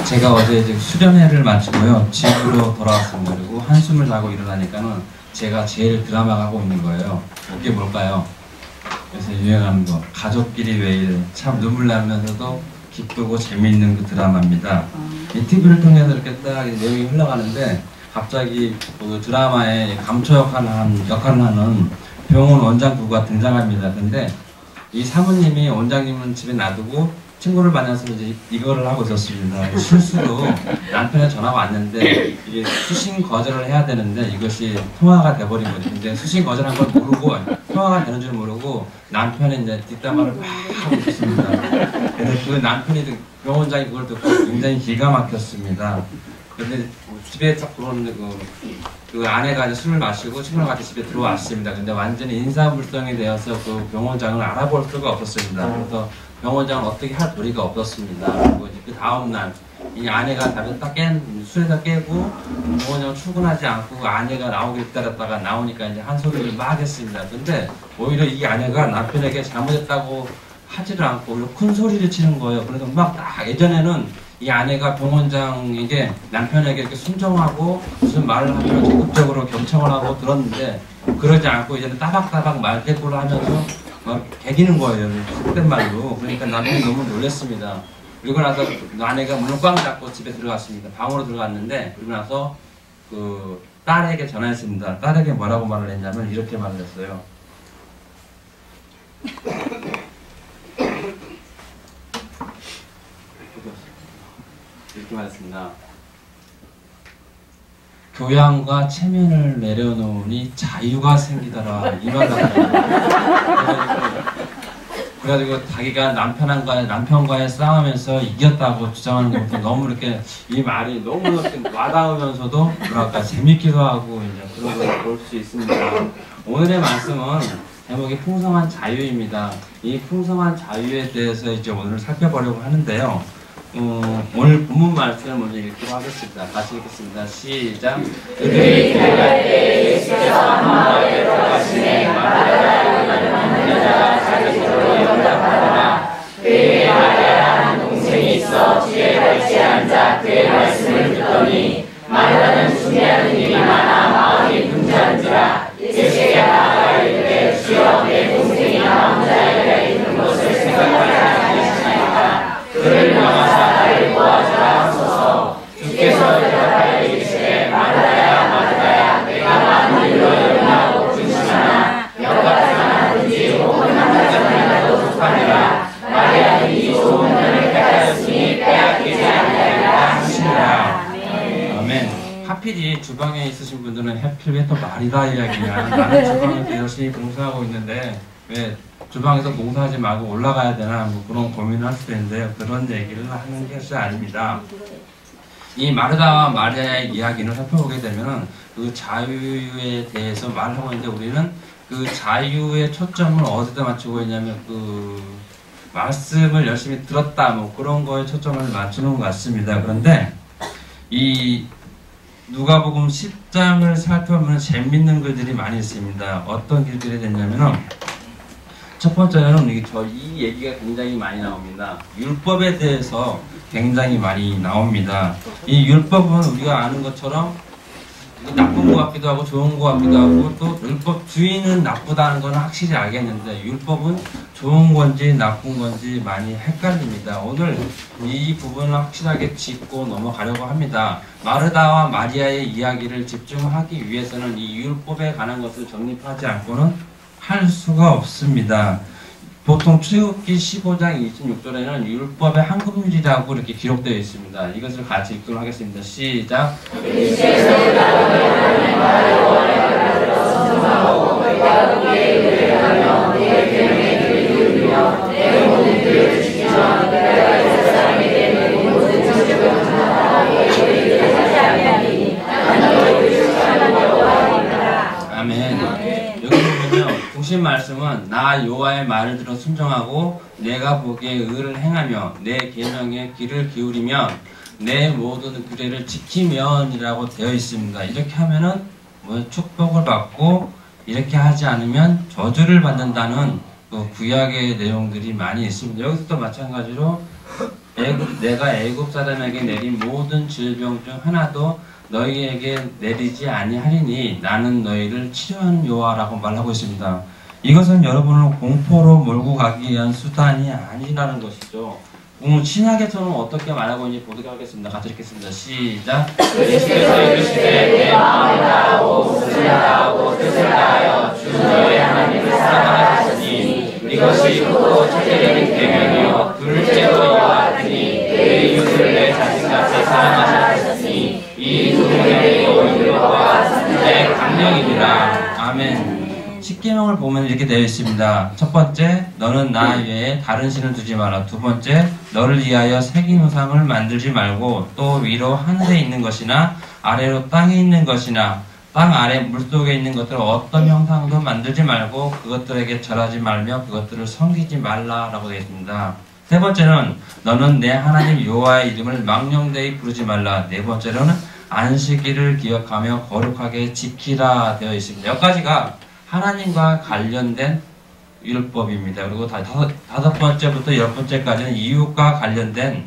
제가 어제 이제 수련회를 마치고요. 집으로 돌아왔습니다. 그리고 한숨을 자고 일어나니까는 제가 제일 드라마가 하고 있는 거예요. 그게 뭘까요? 요새 유행하는 거. 가족끼리 왜 이래. 참 눈물 나면서도 기쁘고 재미있는 그 드라마입니다. 이 TV를 통해서 이렇게 딱 내용이 흘러가는데 갑자기 그 드라마에 감초 역할을 하는 병원 원장 부부가 등장합니다. 근데 이 사모님이 원장님은 집에 놔두고 친구를 만나서 이제 이거를 하고 있었습니다. 실수로 남편의 전화가 왔는데 이게 수신 거절을 해야 되는데 이것이 통화가 돼버린 거죠. 근데 수신 거절한 걸 모르고 통화가 되는 줄 모르고 남편이 이제 뒷담화를 막 하고 있었습니다. 근데 그 남편이 병원장이 그걸 듣고 굉장히 기가 막혔습니다. 근데 집에 딱 들어오는데 그 아내가 이제 술을 마시고 친구랑 같이 집에 들어왔습니다. 근데 완전히 인사불성이 되어서 그 병원장을 알아볼 수가 없었습니다. 그래서 병원장은 어떻게 할 도리가 없었습니다. 그리고 이제 그 다음날 이 아내가 잠에서 딱 술에서 깨고 병원장 출근하지 않고 그 아내가 나오길 기다렸다가 나오니까 이제 한 소리를 막 했습니다. 근데 오히려 이 아내가 남편에게 잘못했다고 하지를 않고 오히려 큰 소리를 치는 거예요. 그래서 막 딱 예전에는 이 아내가 병원장에게 남편에게 이렇게 순종하고 무슨 말을 하면 적극적으로 경청을 하고 들었는데 그러지 않고 이제는 따박따박 말대꾸를 하면서 막 개기는 거예요. 속된 말로. 그러니까 남편이 너무 놀랐습니다. 그리고 나서 아내가 문을 꽝 닫고 집에 들어갔습니다. 방으로 들어갔는데 그리고 나서 그 딸에게 전화했습니다. 딸에게 뭐라고 말을 했냐면 이렇게 말을 했어요. 이렇게 말했습니다. 교양과 체면을 내려놓으니 자유가 생기더라. 이 말을 하더라고요. 그래가지고 자기가 남편과의 싸움에서 이겼다고 주장하는 것도 너무 이렇게 이 말이 너무 이렇게 와닿으면서도 뭐랄까 재밌기도 하고 이제 그런 걸 볼 수 있습니다. 오늘의 말씀은 제목이 풍성한 자유입니다. 이 풍성한 자유에 대해서 이제 오늘 살펴보려고 하는데요. 오늘 본문 말씀을 먼저 읽도록 하겠습니다. 같이 읽겠습니다. 시작. 그들이 들어갈 때 예수께서 한 마을에 들어가시매 마르다라는 여자가 자기 집으로 응답하더라. 그에게 마리아라는 동생이 있어 뒤에 같이 앉아 그의 말씀을 듣더니 마르다는 준비하는 일이 많아 마음이 분주한지라. 예수께 나아가 이르되 주여 내 동생이 나 혼자 이래 있는 것을 생각하지 않으시나이까. 그를 명하사 나를 도와주라 하소서. 주께서 대답하여 이르시되 마르다야 마르다야 내가 많은 일로 염려하고 분심하나 몇 가지만 하든지 혹은 한 가지만이라도 족하니라. 마리아는 이 좋은 면을 깨달았으니 빼앗기지 아니하리라 하시니라. 아멘. 하필이 주방에 있으신 분들은 하필 왜 또 마리다 이야기냐. 나는 주방에서 열심히 봉사하고 있는데 왜 주방에서 봉사하지 말고 올라가야 되나 뭐 그런 고민을 할 수도 있는데요. 그런 얘기를 하는 것이 아닙니다. 이 마르다와 마리아의 이야기를 살펴보게 되면 그 자유에 대해서 말을 하고 있는데 우리는 그 자유의 초점을 어디다 맞추고 있냐면 그 말씀을 열심히 들었다 뭐 그런 거에 초점을 맞추는 것 같습니다. 그런데 이 누가복음 10장을 살펴보면 재밌는 글들이 많이 있습니다. 어떤 글들이 됐냐면은 첫 번째는 이 얘기가 굉장히 많이 나옵니다. 율법에 대해서 굉장히 많이 나옵니다. 이 율법은 우리가 아는 것처럼 나쁜 것 같기도 하고 좋은 것 같기도 하고 또 율법 주인은 나쁘다는 건 확실히 알겠는데 율법은 좋은 건지 나쁜 건지 많이 헷갈립니다. 오늘 이 부분을 확실하게 짚고 넘어가려고 합니다. 마르다와 마리아의 이야기를 집중하기 위해서는 이 율법에 관한 것을 정립하지 않고는 할 수가 없습니다. 보통 출애굽기 15장 26절에는 율법의 한금률이라고 이렇게 기록되어 있습니다. 이것을 같이 읽도록 하겠습니다. 시작. 아멘. 여기 보면요. 중심 말씀은 나 여호와의 말을 들어 순종하고 내가 보기에 의를 행하며 내 계명에 귀를 기울이면 내 모든 규례를 지키면이라고 되어 있습니다. 이렇게 하면은 뭐 축복을 받고 이렇게 하지 않으면 저주를 받는다는 그 구약의 내용들이 많이 있습니다. 여기서도 마찬가지로 내가 애굽 사람에게 내린 모든 질병 중 하나도 너희에게 내리지 아니하리니 나는 너희를 치료하는 여호와라고 말하고 있습니다. 이것은 여러분을 공포로 몰고 가기 위한 수단이 아니라는 것이죠. 신약에서는 어떻게 말하고 있는지 보도록 하겠습니다. 같이 읽겠습니다. 시작. 그리스도께서 이르시되 내 마음을 다하고 목숨을 다하고 뜻을 다하여 주 너희 하나님을 사랑하라 하셨으니 이것이 크고 첫째적인 계명이요 둘째도 이와 같으니 내 이웃을 내 자신같이 사랑하라 하셨으니 이 두 계명이 율법과 선지자의 강령이니라. 아멘. 십계명을 보면 이렇게 되어 있습니다. 첫 번째, 너는 나 외에 다른 신을 두지 마라. 두 번째, 너를 위하여 새긴 우상을 만들지 말고 또 위로 하늘에 있는 것이나 아래로 땅에 있는 것이나 땅 아래 물속에 있는 것들 어떤 형상도 만들지 말고 그것들에게 절하지 말며 그것들을 섬기지 말라라고 되어 있습니다. 세 번째는 너는 내 하나님 여호와의 이름을 망령되이 부르지 말라. 네 번째로는 안식일을 기억하며 거룩하게 지키라 되어 있습니다. 여기까지가 하나님과 관련된 율법입니다. 그리고 다섯 번째부터 열 번째까지는 이웃과 관련된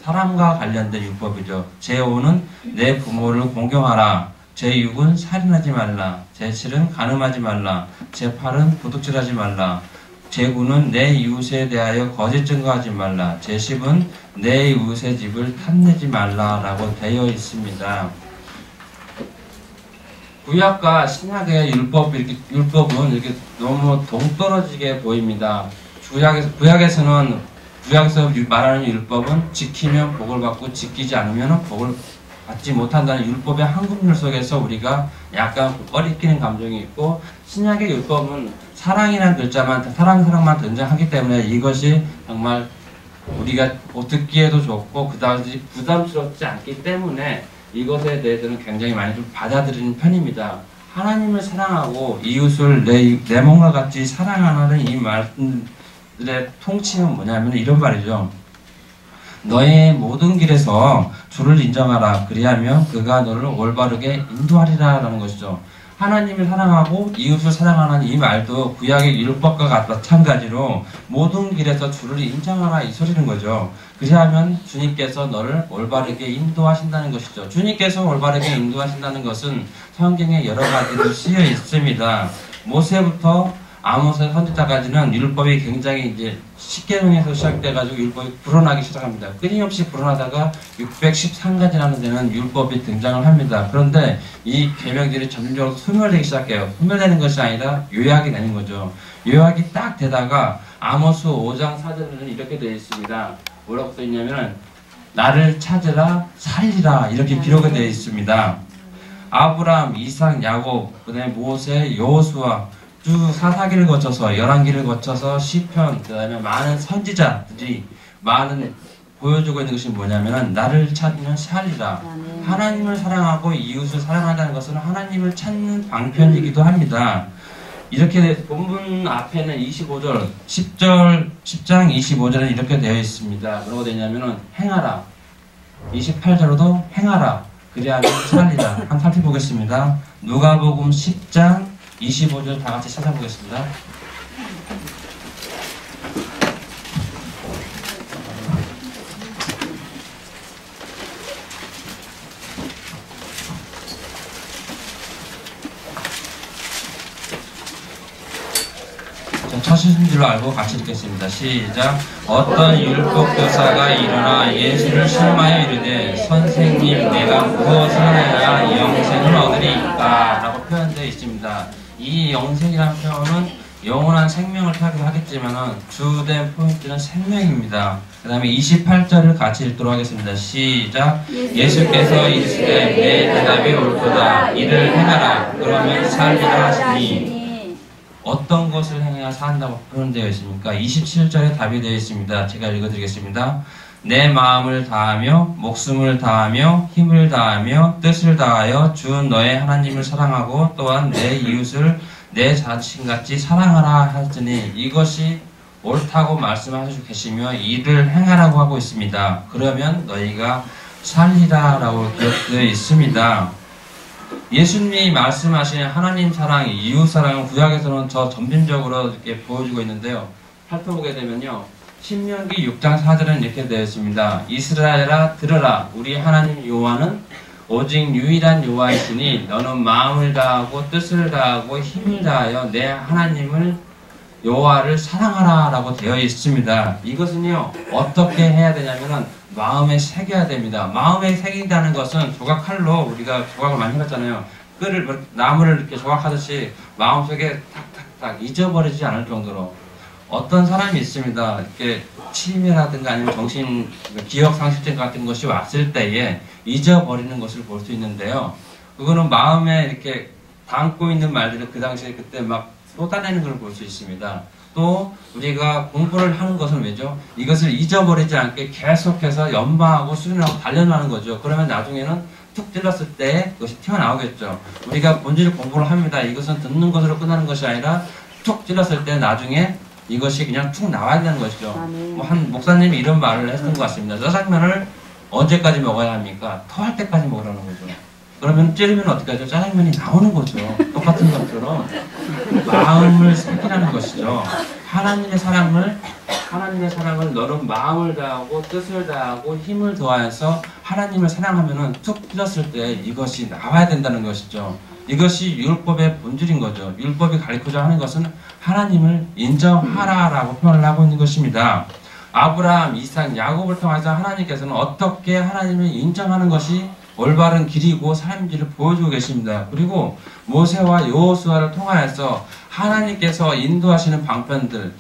사람과 관련된 율법이죠. 제5는 내 부모를 공경하라. 제6은 살인하지 말라. 제7은 간음하지 말라. 제8은 도둑질하지 말라. 제9는 내 이웃에 대하여 거짓 증거하지 말라. 제10은 내 이웃의 집을 탐내지 말라라고 되어 있습니다. 구약과 신약의 율법은 이렇게 너무 동떨어지게 보입니다. 구약에서 말하는 율법은 지키면 복을 받고 지키지 않으면 복을 받지 못한다는 율법의 한국률 속에서 우리가 약간 꺼리끼는 감정이 있고, 신약의 율법은 사랑이라는 글자만, 사랑만 등장하기 때문에 이것이 정말 우리가 듣기에도 좋고 그다지 부담스럽지 않기 때문에 이것에 대해서는 굉장히 많이 좀 받아들이는 편입니다. 하나님을 사랑하고 이웃을 내 몸과 같이 사랑하는 이 말씀들의 통칭은 뭐냐면 이런 말이죠. 너의 모든 길에서 주를 인정하라. 그리하면 그가 너를 올바르게 인도하리라 라는 것이죠. 하나님을 사랑하고 이웃을 사랑하는 이 말도 구약의 율법과 마찬가지로 모든 길에서 주를 인정하라 이 소리는 거죠. 그리하면 주님께서 너를 올바르게 인도하신다는 것이죠. 주님께서 올바르게 인도하신다는 것은 성경에 여러 가지로 쓰여 있습니다. 모세부터 아모스 선지자까지는 율법이 굉장히 이제 십계명에서 시작돼가지고 율법이 불어나기 시작합니다. 끊임없이 불어나다가 613가지라는 데는 율법이 등장을 합니다. 그런데 이 계명들이 점점적으로 소멸되기 시작해요. 소멸되는 것이 아니라 요약이 되는 거죠. 요약이 딱 되다가 아모스 5장 4절에는 이렇게 되어 있습니다. 뭐라고 써 있냐면 나를 찾으라 살리라 이렇게 기록이 되어 있습니다. 아브람, 이삭, 야곱, 그다음에 모세, 여호수아 쭉 사사기를 거쳐서 열왕기를 거쳐서 시편, 그다음에 많은 선지자들이 보여주고 있는 것이 뭐냐면은 나를 찾으면 살리라. 하나님을 사랑하고 이웃을 사랑한다는 것은 하나님을 찾는 방편이기도 합니다. 이렇게 본문 앞에는 25절, 10장 25절은 이렇게 되어 있습니다. 뭐라고 되냐면은 행하라. 28절로도 행하라. 그리하면 살리라. 한번 살펴보겠습니다. 누가복음 10장 25절 다 같이 찾아보겠습니다. 찾으신 줄 알고 같이 읽겠습니다. 시작. 어떤 율법 교사가 일어나 예수를 시험하여 이르되 선생님 내가 무엇을 해야 영생을 얻으리까? 라고 표현되어 있습니다. 이 영생이라는 표현은 영원한 생명을 하겠지만 주된 포인트는 생명입니다. 그 다음에 28절을 같이 읽도록 하겠습니다. 시작. 예수께서 이르시되 내 대답이 옳도다. 이를 행하라. 그러면 살리라 하시니 어떤 것을 행해야 산다고 표현되어 있습니까? 27절에 답이 되어 있습니다. 제가 읽어드리겠습니다. 내 마음을 다하며 목숨을 다하며 힘을 다하며 뜻을 다하여 주 너의 하나님을 사랑하고 또한 내 이웃을 내 자신같이 사랑하라 하시니 이것이 옳다고 말씀하시고 계시며 이를 행하라고 하고 있습니다. 그러면 너희가 살리라 라고 기록되어 있습니다. 예수님이 말씀하신 하나님 사랑, 이웃 사랑은 구약에서는 저 점진적으로 이렇게 보여주고 있는데요. 살펴보게 되면요. 신명기 6장 4절은 이렇게 되어 있습니다. 이스라엘아 들으라. 우리 하나님 여호와는 오직 유일한 여호와이시니 너는 마음을 다하고 뜻을 다하고 힘을 다하여 내 하나님을 여호와를 사랑하라 라고 되어 있습니다. 이것은요 어떻게 해야 되냐면은 마음에 새겨야 됩니다. 마음에 새긴다는 것은 조각칼로 우리가 조각을 많이 해봤잖아요. 끈을 나무를 이렇게 조각하듯이 마음속에 탁탁탁 잊어버리지 않을 정도로. 어떤 사람이 있습니다. 이렇게 치매라든가 아니면 정신 기억 상실증 같은 것이 왔을 때에 잊어버리는 것을 볼 수 있는데요. 그거는 마음에 이렇게 담고 있는 말들을 그 당시에 그때 막 쏟아내는 걸 볼 수 있습니다. 또 우리가 공부를 하는 것은 왜죠? 이것을 잊어버리지 않게 계속해서 연마하고 수련하고 단련하는 거죠. 그러면 나중에는 툭 찔렀을 때 그것이 튀어나오겠죠. 우리가 본질 공부를 합니다. 이것은 듣는 것으로 끝나는 것이 아니라 툭 찔렀을 때 나중에 이것이 그냥 툭 나와야 되는 것이죠. 한 목사님이 이런 말을 했던 것 같습니다. 짜장면을 언제까지 먹어야 합니까? 토할 때까지 먹으라는 거죠. 그러면 찌르면 어떻게 하죠? 짜장면이 나오는 거죠. 똑같은 것처럼 마음을 새기라는 것이죠. 하나님의 사랑을 너는 마음을 다하고 뜻을 다하고 힘을 더하여서 하나님을 사랑하면은 툭 찔렀을 때 이것이 나와야 된다는 것이죠. 이것이 율법의 본질인 거죠. 율법이 가르치고자 하는 것은 하나님을 인정하라라고 표현을 하고 있는 것입니다. 아브라함, 이삭, 야곱을 통해서 하나님께서는 어떻게 하나님을 인정하는 것이 올바른 길이고 삶인지를 보여주고 계십니다. 그리고 모세와 여호수아를 통하여서 하나님께서 인도하시는 방편들,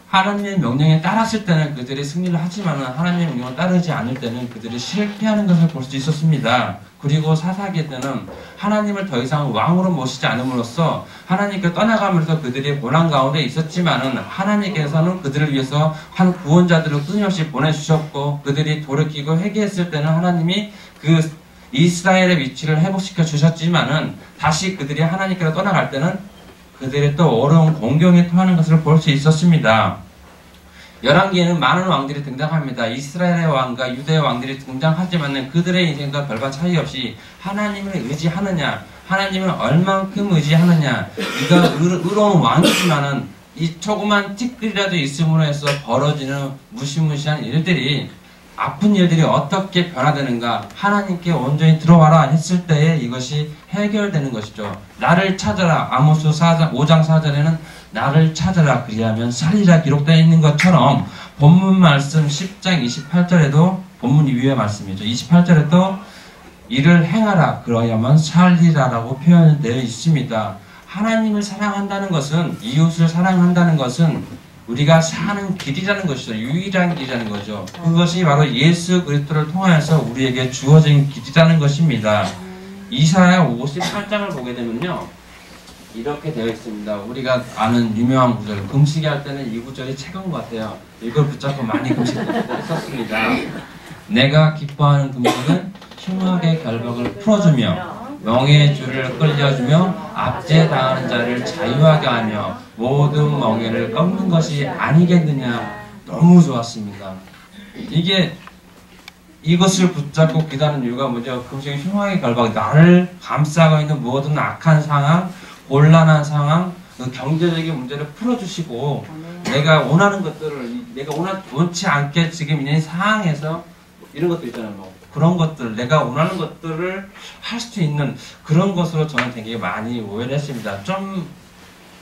하나님의 명령에 따랐을 때는 그들이 승리를 하지만 하나님의 명령을 따르지 않을 때는 그들이 실패하는 것을 볼 수 있었습니다. 그리고 사사기 때는 하나님을 더 이상 왕으로 모시지 않음으로써 하나님께 떠나가면서 그들이 고난 가운데 있었지만은 하나님께서는 그들을 위해서 한 구원자들을 끊임없이 보내주셨고 그들이 돌이키고 회개했을 때는 하나님이 그 이스라엘의 위치를 회복시켜 주셨지만은 다시 그들이 하나님께로 떠나갈 때는 그들의 또 어려운 공경에 통하는 것을 볼 수 있었습니다. 열왕기에는 많은 왕들이 등장합니다. 이스라엘의 왕과 유대의 왕들이 등장하지만 그들의 인생과 별반 차이 없이 하나님을 의지하느냐, 하나님을 얼만큼 의지하느냐, 네가 의로운 왕이지만은 이 조그만 티끌이라도 있음으로 해서 벌어지는 무시무시한 일들이, 아픈 일들이 어떻게 변화되는가, 하나님께 온전히 들어와라 했을 때에 이것이 해결되는 것이죠. 나를 찾아라. 아모스 5장 4절에는 나를 찾아라 그리하면 살리라 기록되어 있는 것처럼 본문 말씀 10장 28절에도 본문 이후의 말씀이죠. 28절에도 이를 행하라 그러야만 살리라라고 표현되어 있습니다. 하나님을 사랑한다는 것은, 이웃을 사랑한다는 것은 우리가 사는 길이라는 것이죠. 유일한 길이라는 거죠. 그것이 바로 예수 그리스도를 통하여서 우리에게 주어진 길이라는 것입니다. 이사야 58장을 보게 되면요, 이렇게 되어 있습니다. 우리가 아는 유명한 구절, 금식이 할 때는 이 구절이 최고인 것 같아요. 이걸 붙잡고 많이 금식했었습니다. 내가 기뻐하는 금식은 흉악의 결박을 풀어주며 멍에의 줄을 끌려주며 압제 당하는 자를 자유하게 하며 모든 멍에를 꺾는 것이 아니겠느냐. 너무 좋았습니다. 이것을 붙잡고 기다리는 이유가 뭐죠? 금식의 흉악의 결박, 나를 감싸고 있는 모든 악한 상황, 곤란한 상황, 그 경제적인 문제를 풀어주시고 내가 원하는 것들을, 내가 원치 않게 지금 있는 상황에서 이런 것도 있잖아요. 뭐 그런 것들, 내가 원하는 것들을 할 수 있는 그런 것으로 저는 되게 많이 오해를 했습니다. 좀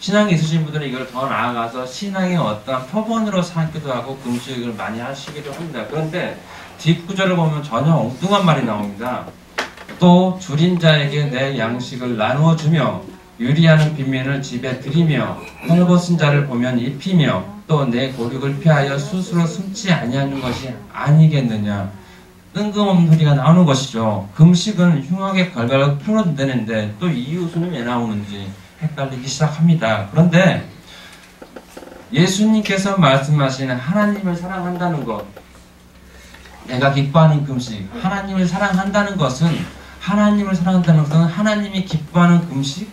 신앙이 있으신 분들은 이걸 더 나아가서 신앙의 어떤 표본으로 삼기도 하고 금식을 많이 하시기도 합니다. 그런데 뒷구절을 보면 전혀 엉뚱한 말이 나옵니다. 또 줄인 자에게 내 양식을 나누어 주며 유리하는 빈민을 집에 들이며 헐벗은 자를 보면 입히며 또 내 고륙을 피하여 스스로 숨지 아니하는 것이 아니겠느냐. 뜬금없는 소리가 나오는 것이죠. 금식은 흉악의 결박을 풀어내는데 또 이웃은 왜 나오는지 헷갈리기 시작합니다. 그런데 예수님께서 말씀하시는 하나님을 사랑한다는 것, 내가 기뻐하는 금식, 하나님을 사랑한다는 것은 하나님이 기뻐하는 금식,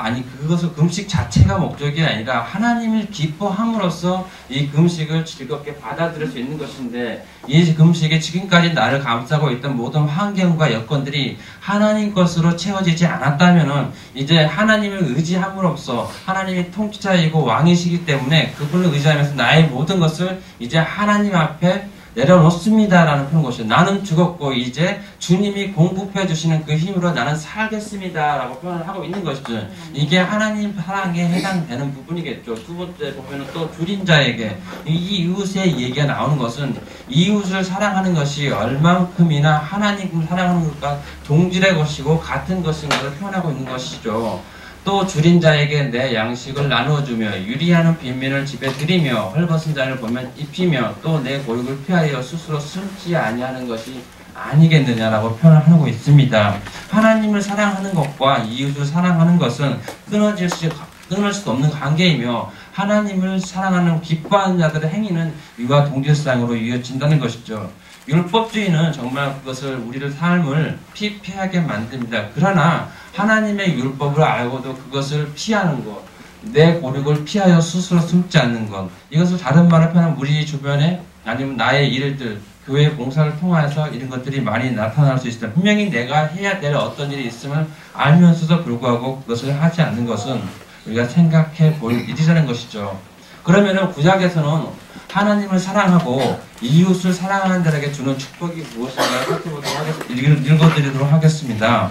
아니 그것은 금식 자체가 목적이 아니라 하나님을 기뻐함으로써 이 금식을 즐겁게 받아들일 수 있는 것인데, 이 금식이 지금까지 나를 감싸고 있던 모든 환경과 여건들이 하나님 것으로 채워지지 않았다면은 이제 하나님을 의지함으로써, 하나님이 통치자이고 왕이시기 때문에 그분을 의지하면서 나의 모든 것을 이제 하나님 앞에 내려놓습니다라는 그런 것이죠. 나는 죽었고 이제 주님이 공급해 주시는 그 힘으로 나는 살겠습니다라고 표현을 하고 있는 것이죠. 이게 하나님 사랑에 해당되는 부분이겠죠. 두 번째 보면은 또 줄인 자에게, 이 이웃의 얘기가 나오는 것은 이웃을 사랑하는 것이 얼만큼이나 하나님을 사랑하는 것과 동질의 것이고 같은 것인가를 표현하고 있는 것이죠. 또 줄인 자에게 내 양식을 나누어주며 유리하는 빈민을 집에 들이며 헐벗은 자를 보면 입히며 또 내 고육을 피하여 스스로 숨지 아니하는 것이 아니겠느냐라고 표현을 하고 있습니다. 하나님을 사랑하는 것과 이웃을 사랑하는 것은 끊어질 수 없는 관계이며, 하나님을 사랑하는 기뻐하는 자들의 행위는 이와 동질상으로 이어진다는 것이죠. 율법주의는 정말 그것을 우리를 삶을 피폐하게 만듭니다. 그러나 하나님의 율법을 알고도 그것을 피하는 것, 내 고륙을 피하여 스스로 숨지 않는 것, 이것을 다른 말로 표현하면 우리 주변에 아니면 나의 일들, 교회 봉사를 통해서 이런 것들이 많이 나타날 수 있습니다. 분명히 내가 해야 될 어떤 일이 있음을 알면서도 불구하고 그것을 하지 않는 것은 우리가 생각해 볼 일이라는 것이죠. 그러면은 구약에서는 하나님을 사랑하고 이웃을 사랑하는 자에게 주는 축복이 무엇인가 읽어드리도록 하겠습니다.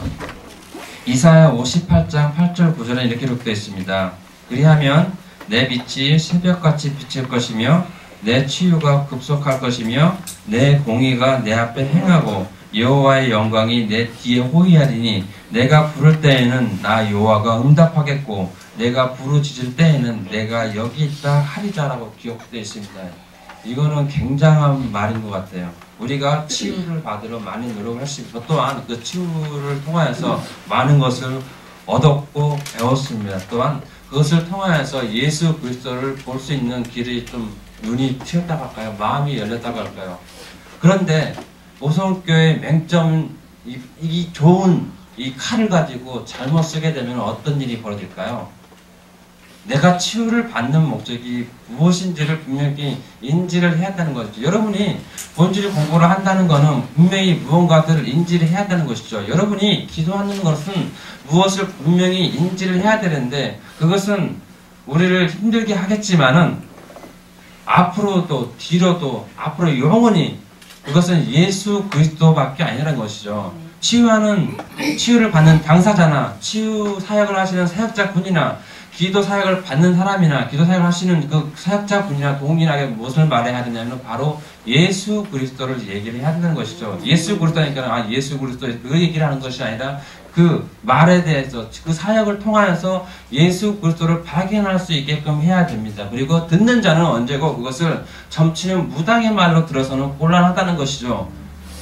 이사야 58장 8절 9절에 이렇게 기록되어 있습니다. 그리하면 내 빛이 새벽같이 비칠 것이며 내 치유가 급속할 것이며 내 공의가 내 앞에 행하고 여호와의 영광이 내 뒤에 호위하리니 내가 부를 때에는 나 여호와가 응답하겠고 내가 부르짖을 때에는 내가 여기 있다 하리자라고 기록되어 있습니다. 이거는 굉장한 말인 것 같아요. 우리가 치유를 받으러 많이 노력을 했습니다. 또한 그 치유를 통하여서 많은 것을 얻었고 배웠습니다. 또한 그것을 통하여서 예수 그리스도를 볼 수 있는 길이 좀 눈이 트였다고 할까요? 마음이 열렸다고 할까요? 그런데 오성교의 맹점, 이 좋은 이 칼을 가지고 잘못 쓰게 되면 어떤 일이 벌어질까요? 내가 치유를 받는 목적이 무엇인지를 분명히 인지를 해야 한다는 것이죠. 여러분이 본질 공부를 한다는 것은 분명히 무언가들을 인지를 해야 한다는 것이죠. 여러분이 기도하는 것은 무엇을 분명히 인지를 해야 되는데, 그것은 우리를 힘들게 하겠지만은 앞으로도 뒤로도 앞으로 영원히 그것은 예수 그리스도밖에 아니라는 것이죠. 치유를 받는 당사자나 치유 사역을 하시는 사역자분이나 기도 사역을 받는 사람이나 기도 사역을 하시는 그 사역자분이나 동일하게 무엇을 말해야 되냐면 바로 예수 그리스도를 얘기를 해야 된다는 것이죠. 예수 그리스도니까 예수 그리스도 그 얘기를 하는 것이 아니라 그 말에 대해서 그 사역을 통하여서 예수 그리스도를 발견할 수 있게끔 해야 됩니다. 그리고 듣는 자는 언제고 그것을 점치는 무당의 말로 들어서는 곤란하다는 것이죠.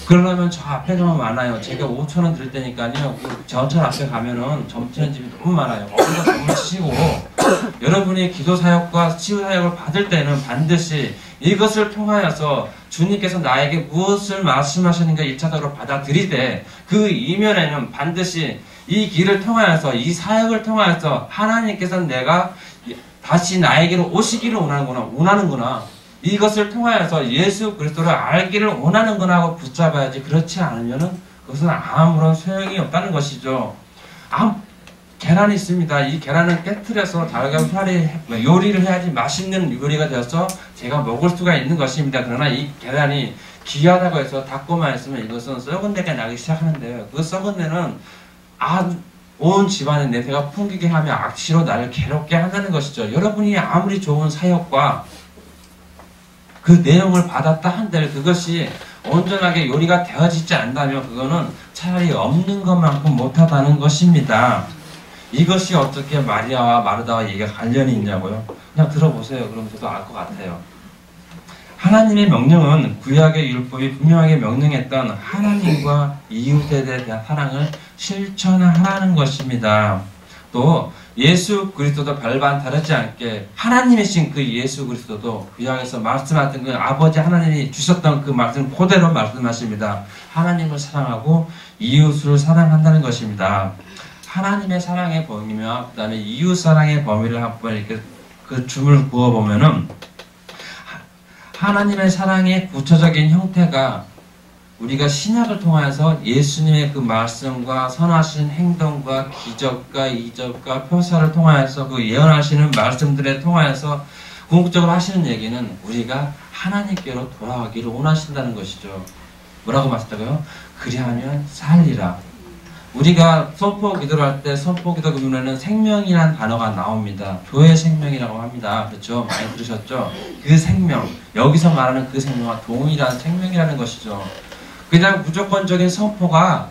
그러려면 저 앞에 너무 많아요. 제가 5,000원 드릴 테니까요. 그 전철 앞에 가면은 점치는 집이 너무 많아요. 거기서 점을 치시고 여러분이 기도 사역과 치유 사역을 받을 때는 반드시 이것을 통하여서 주님께서 나에게 무엇을 말씀하시는가 1차적으로 받아들이되 그 이면에는 반드시 이 길을 통하여서 이 사역을 통하여서 하나님께서 내가 다시 나에게로 오시기를 원하는구나. 이것을 통하여서 예수 그리스도를 알기를 원하는구나 하고 붙잡아야지, 그렇지 않으면은 그것은 아무런 소용이 없다는 것이죠. 계란이 있습니다. 이 계란을 깨트려서 달걀 요리를 해야지 맛있는 요리가 되어서 제가 먹을 수가 있는 것입니다. 그러나 이 계란이 귀하다고 해서 닫고만 있으면 이것은 썩은 데가 나기 시작하는데요. 그 썩은 데는 온 집안의 내세가 풍기게 하며 악취로 나를 괴롭게 한다는 것이죠. 여러분이 아무리 좋은 사역과 그 내용을 받았다 한들 그것이 온전하게 요리가 되어지지 않다면 그거는 차라리 없는 것만큼 못하다는 것입니다. 이것이 어떻게 마리아와 마르다와 얘기가 관련이 있냐고요? 그냥 들어보세요. 그럼 저도 알 것 같아요. 하나님의 명령은 구약의 율법이 분명하게 명령했던 하나님과 이웃에 대한 사랑을 실천하라는 것입니다. 또 예수 그리스도도 별반 다르지 않게 하나님이신 그 예수 그리스도도 구약에서 말씀하셨던 그 아버지 하나님이 주셨던 그 말씀 그대로 말씀하십니다. 하나님을 사랑하고 이웃을 사랑한다는 것입니다. 하나님의 사랑의 범위와 그 다음에 이웃 사랑의 범위를 한번 이렇게 그 줌을 그어보면은 하나님의 사랑의 구체적인 형태가 우리가 신약을 통해서 예수님의 그 말씀과 선하신 행동과 기적과 이적과 표사를 통하여서 그 예언하시는 말씀들에 통하여서 궁극적으로 하시는 얘기는 우리가 하나님께로 돌아가기를 원하신다는 것이죠. 뭐라고 말씀드려요? 그리하면 살리라. 우리가 선포 기도를 할 때 선포 기도 부분에는 생명이라는 단어가 나옵니다. 교회 생명이라고 합니다. 그렇죠? 많이 들으셨죠? 그 생명, 여기서 말하는 그 생명과 동일한 생명이라는 것이죠. 그냥 무조건적인 선포가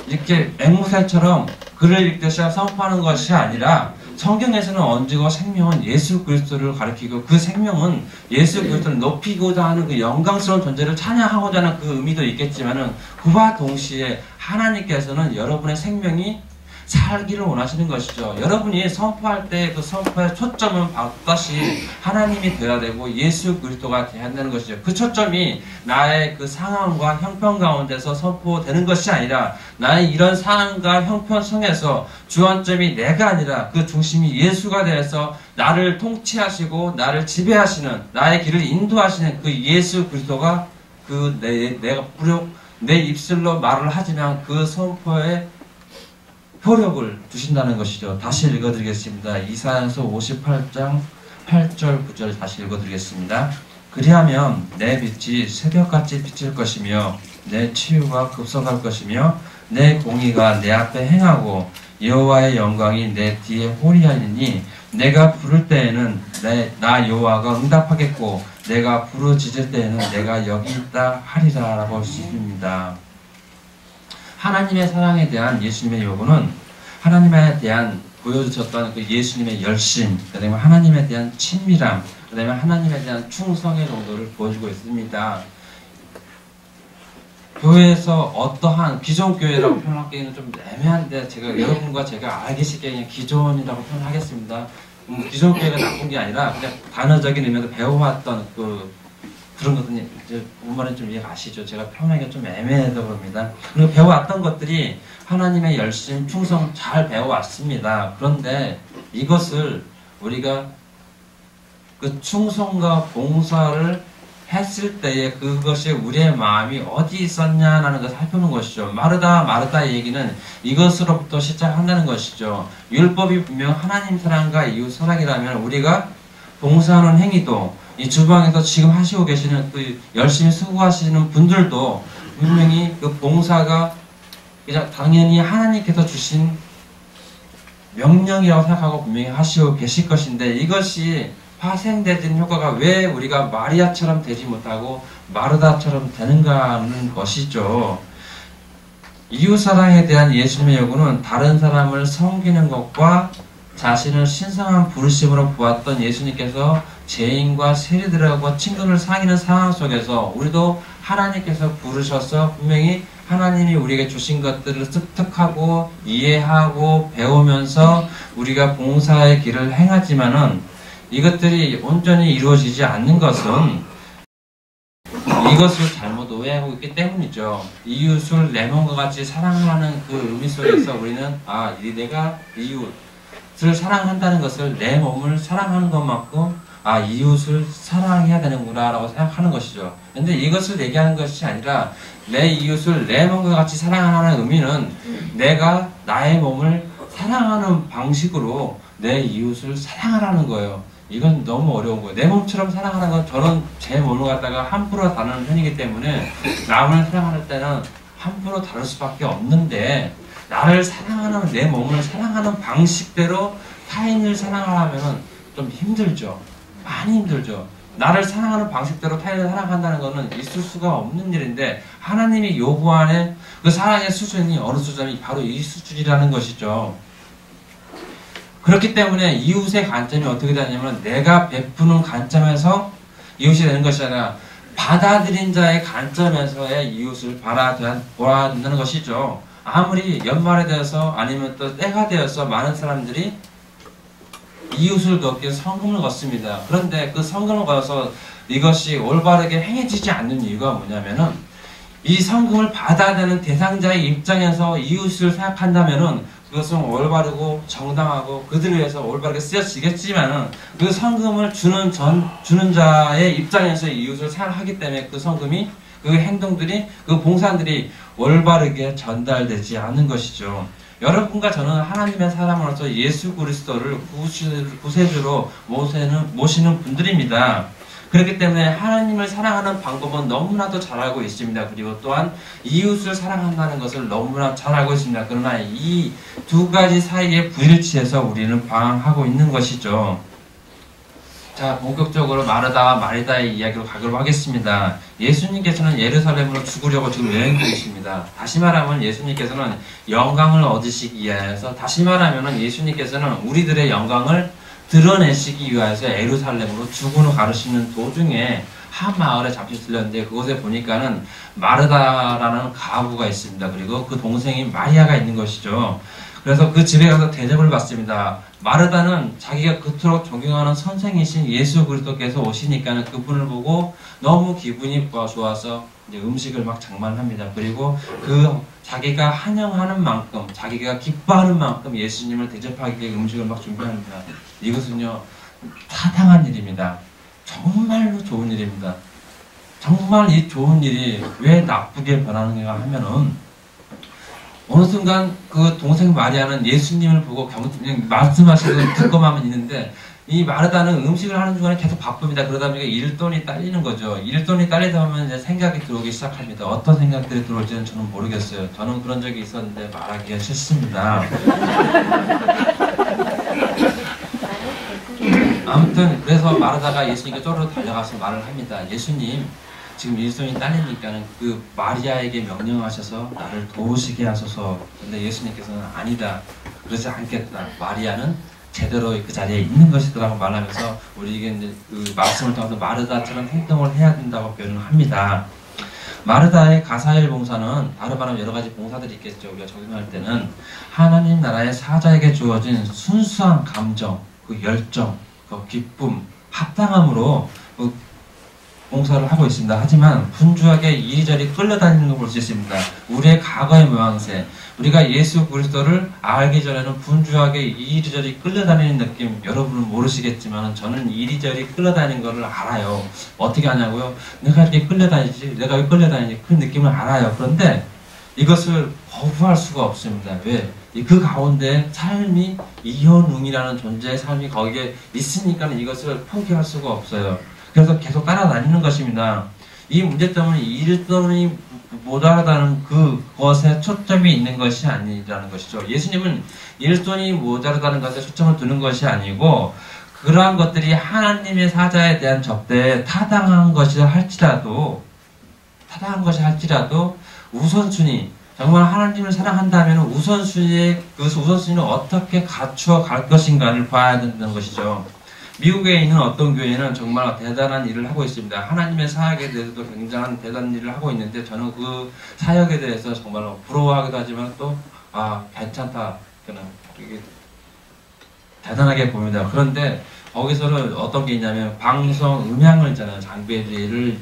이렇게 앵무새처럼 글을 읽듯이 선포하는 것이 아니라 성경에서는 언제고 생명은 예수 그리스도를 가리키고 그 생명은 예수 그리스도를 높이고자 하는 그 영광스러운 존재를 찬양하고자 하는 그 의미도 있겠지만은 그와 동시에 하나님께서는 여러분의 생명이 살기를 원하시는 것이죠. 여러분이 선포할 때 그 선포의 초점은 반드시 하나님이 되어야 되고 예수 그리스도가 되어야 한다는 것이죠. 그 초점이 나의 그 상황과 형편 가운데서 선포되는 것이 아니라 나의 이런 상황과 형편 속에서 주안점이 내가 아니라 그 중심이 예수가 되어서 나를 통치하시고 나를 지배하시는 나의 길을 인도하시는 그 예수 그리스도가 그 내가 부력 내 입술로 말을 하지만 그 선포의 효력을 주신다는 것이죠. 다시 읽어드리겠습니다. 이사야서 58장 8절 9절 다시 읽어드리겠습니다. 그리하면 내 빛이 새벽같이 비칠 것이며 내 치유가 급속할 것이며 내 공의가 내 앞에 행하고 여호와의 영광이 내 뒤에 호리하리니 내가 부를 때에는 나 여호와가 응답하겠고 내가 부르짖을 때에는 내가 여기 있다 하리라 라고 했습니다. 하나님의 사랑에 대한 예수님의 요구는 하나님에 대한 보여주셨던 그 예수님의 열심, 그 다음에 하나님에 대한 친밀함, 그 다음에 하나님에 대한 충성의 정도를 보여주고 있습니다. 교회에서 어떠한 기존 교회라고 표현하기에는 좀 애매한데 여러분과 제가 알기 쉽게 그냥 기존이라고 표현하겠습니다. 기존 교회가 나쁜 게 아니라 그냥 단어적인 의미에서 배워왔던 그런 것들이 이제 뭔 말인지 좀 이해가 가시죠? 제가 표현하기가 좀 애매해서 그럽니다. 그리고 배워왔던 것들이 하나님의 열심, 충성 잘 배워왔습니다. 그런데 이것을 우리가 그 충성과 봉사를 했을 때에 그것이 우리의 마음이 어디 있었냐라는 것을 살펴보는 것이죠. 마르다의 얘기는 이것으로부터 시작한다는 것이죠. 율법이 분명 하나님 사랑과 이웃 사랑이라면 우리가 봉사하는 행위도 이 주방에서 지금 하시고 계시는 그 열심히 수고하시는 분들도 분명히 그 봉사가 그냥 당연히 하나님께서 주신 명령이라고 생각하고 분명히 하시고 계실 것인데 이것이 파생되는 효과가 왜 우리가 마리아처럼 되지 못하고 마르다처럼 되는가는 것이죠. 이웃사랑에 대한 예수님의 요구는 다른 사람을 섬기는 것과 자신을 신성한 부르심으로 보았던 예수님께서 죄인과 세리들하고 친근을 사귀는 상황 속에서 우리도 하나님께서 부르셔서 분명히 하나님이 우리에게 주신 것들을 습득하고 이해하고 배우면서 우리가 봉사의 길을 행하지만은 이것들이 온전히 이루어지지 않는 것은 이것을 잘못 오해하고 있기 때문이죠. 이웃을 내 몸과 같이 사랑하는 그 의미 속에서 우리는 내가 이웃을 사랑한다는 것을 내 몸을 사랑하는 것만큼 이웃을 사랑해야 되는구나 라고 생각하는 것이죠. 근데 이것을 얘기하는 것이 아니라 내 이웃을 내 몸과 같이 사랑하는 의미는 내가 나의 몸을 사랑하는 방식으로 내 이웃을 사랑하라는 거예요. 이건 너무 어려운 거예요. 내 몸처럼 사랑하는 건 저는 제 몸을 갖다가 함부로 다루는 편이기 때문에 남을 사랑할 때는 함부로 다룰 수밖에 없는데 나를 사랑하는 내 몸을 사랑하는 방식대로 타인을 사랑하려면 좀 힘들죠. 많이 힘들죠. 나를 사랑하는 방식대로 타인을 사랑한다는 것은 있을 수가 없는 일인데 하나님이 요구하는 그 사랑의 수준이 어느 수준이 바로 이 수준이라는 것이죠. 그렇기 때문에 이웃의 관점이 어떻게 되냐면 내가 베푸는 관점에서 이웃이 되는 것이 아니라 받아들인 자의 관점에서의 이웃을 보아야 된다는 것이죠. 아무리 연말에 되어서 아니면 또 때가 되어서 많은 사람들이 이웃을 돕기 위해서 성금을 걷습니다. 그런데 그 성금을 걸어서 이것이 올바르게 행해지지 않는 이유가 뭐냐면은 이 성금을 받아야 되는 대상자의 입장에서 이웃을 생각한다면은 그것은 올바르고 정당하고 그들을 위해서 올바르게 쓰여지겠지만은 그 성금을 주는 자의 입장에서 이웃을 생각하기 때문에 그 성금이 그 행동들이 그 봉사들이 올바르게 전달되지 않는 것이죠. 여러분과 저는 하나님의 사람으로서 예수 그리스도를 구세주로 모시는 분들입니다. 그렇기 때문에 하나님을 사랑하는 방법은 너무나도 잘 알고 있습니다. 그리고 또한 이웃을 사랑한다는 것을 너무나 잘 알고 있습니다. 그러나 이 두 가지 사이에 불일치해서 우리는 방황하고 있는 것이죠. 자, 본격적으로 마르다와 마리다의 이야기로 가도록 하겠습니다. 예수님께서는 예루살렘으로 죽으려고 지금 여행 중이십니다. 다시 말하면 예수님께서는 영광을 얻으시기 위하여서, 다시 말하면 예수님께서는 우리들의 영광을 드러내시기 위하여서 예루살렘으로 죽으러 가르치는 도중에 한 마을에 잠시 들렸는데 그곳에 보니까는 마르다라는 가부가 있습니다. 그리고 그 동생이 마리아가 있는 것이죠. 그래서 그 집에 가서 대접을 받습니다. 마르다는 자기가 그토록 존경하는 선생이신 예수 그리스도께서 오시니까는 그분을 보고 너무 기분이 좋아서 이제 음식을 막 장만합니다. 그리고 그 자기가 환영하는 만큼, 자기가 기뻐하는 만큼 예수님을 대접하기 위해 음식을 막 준비합니다. 이것은요, 타당한 일입니다. 정말로 좋은 일입니다. 정말 이 좋은 일이 왜 나쁘게 변하는가 하면은, 어느 순간 그 동생 마리아는 예수님을 보고 말씀하시고 듣고만 있는데, 이 마르다는 음식을 하는 중간에 계속 바쁩니다. 그러다 보니까 일돈이 딸리는 거죠. 일돈이 딸리다 보면 이제 생각이 들어오기 시작합니다. 어떤 생각들이 들어올지는 저는 모르겠어요. 저는 그런 적이 있었는데 말하기가 싫습니다. 아무튼 그래서 마르다가 예수님께 쪼르르 달려가서 말을 합니다. 예수님, 지금 일손이 딸리니까는 그 마리아에게 명령하셔서 나를 도우시게 하소서. 근데 예수님께서는 아니다, 그러지 않겠다. 마리아는 제대로 그 자리에 있는 것이더라고 말하면서 우리에게 이제 그 말씀을 통해서 마르다처럼 행동을 해야 된다고 표현을 합니다. 마르다의 가사일 봉사는 다른 말하면 여러 가지 봉사들이 있겠죠. 우리가 적용할 때는 하나님 나라의 사자에게 주어진 순수한 감정, 그 열정, 그 기쁨, 합당함으로 그 봉사를 하고 있습니다. 하지만 분주하게 이리저리 끌려다니는 걸 볼 수 있습니다. 우리의 과거의 모양새, 우리가 예수 그리스도를 알기 전에는 분주하게 이리저리 끌려다니는 느낌, 여러분은 모르시겠지만 저는 이리저리 끌려다니는 것을 알아요. 어떻게 하냐고요? 내가 이렇게 끌려다니지, 내가 왜 끌려다니지, 그 느낌을 알아요. 그런데 이것을 거부할 수가 없습니다. 왜? 그 가운데 삶이 이현웅이라는 존재의 삶이 거기에 있으니까 이것을 포기할 수가 없어요. 그래서 계속 따라다니는 것입니다. 이 문제점은 일손이 모자라다는 그것에 초점이 있는 것이 아니라는 것이죠. 예수님은 일손이 모자라다는 것에 초점을 두는 것이 아니고, 그러한 것들이 하나님의 사자에 대한 접대에 타당한 것이 할지라도 우선순위, 정말 하나님을 사랑한다면 우선순위의 그 우선순위를 어떻게 갖추어 갈 것인가를 봐야 된다는 것이죠. 미국에 있는 어떤 교회는 정말 대단한 일을 하고 있습니다. 하나님의 사역에 대해서도 굉장한 대단한 일을 하고 있는데, 저는 그 사역에 대해서 정말로 부러워하기도 하지만 또 괜찮다, 이게 대단하게 봅니다. 그런데 거기서는 어떤 게 있냐면 방송 음향을 있잖아요. 장비를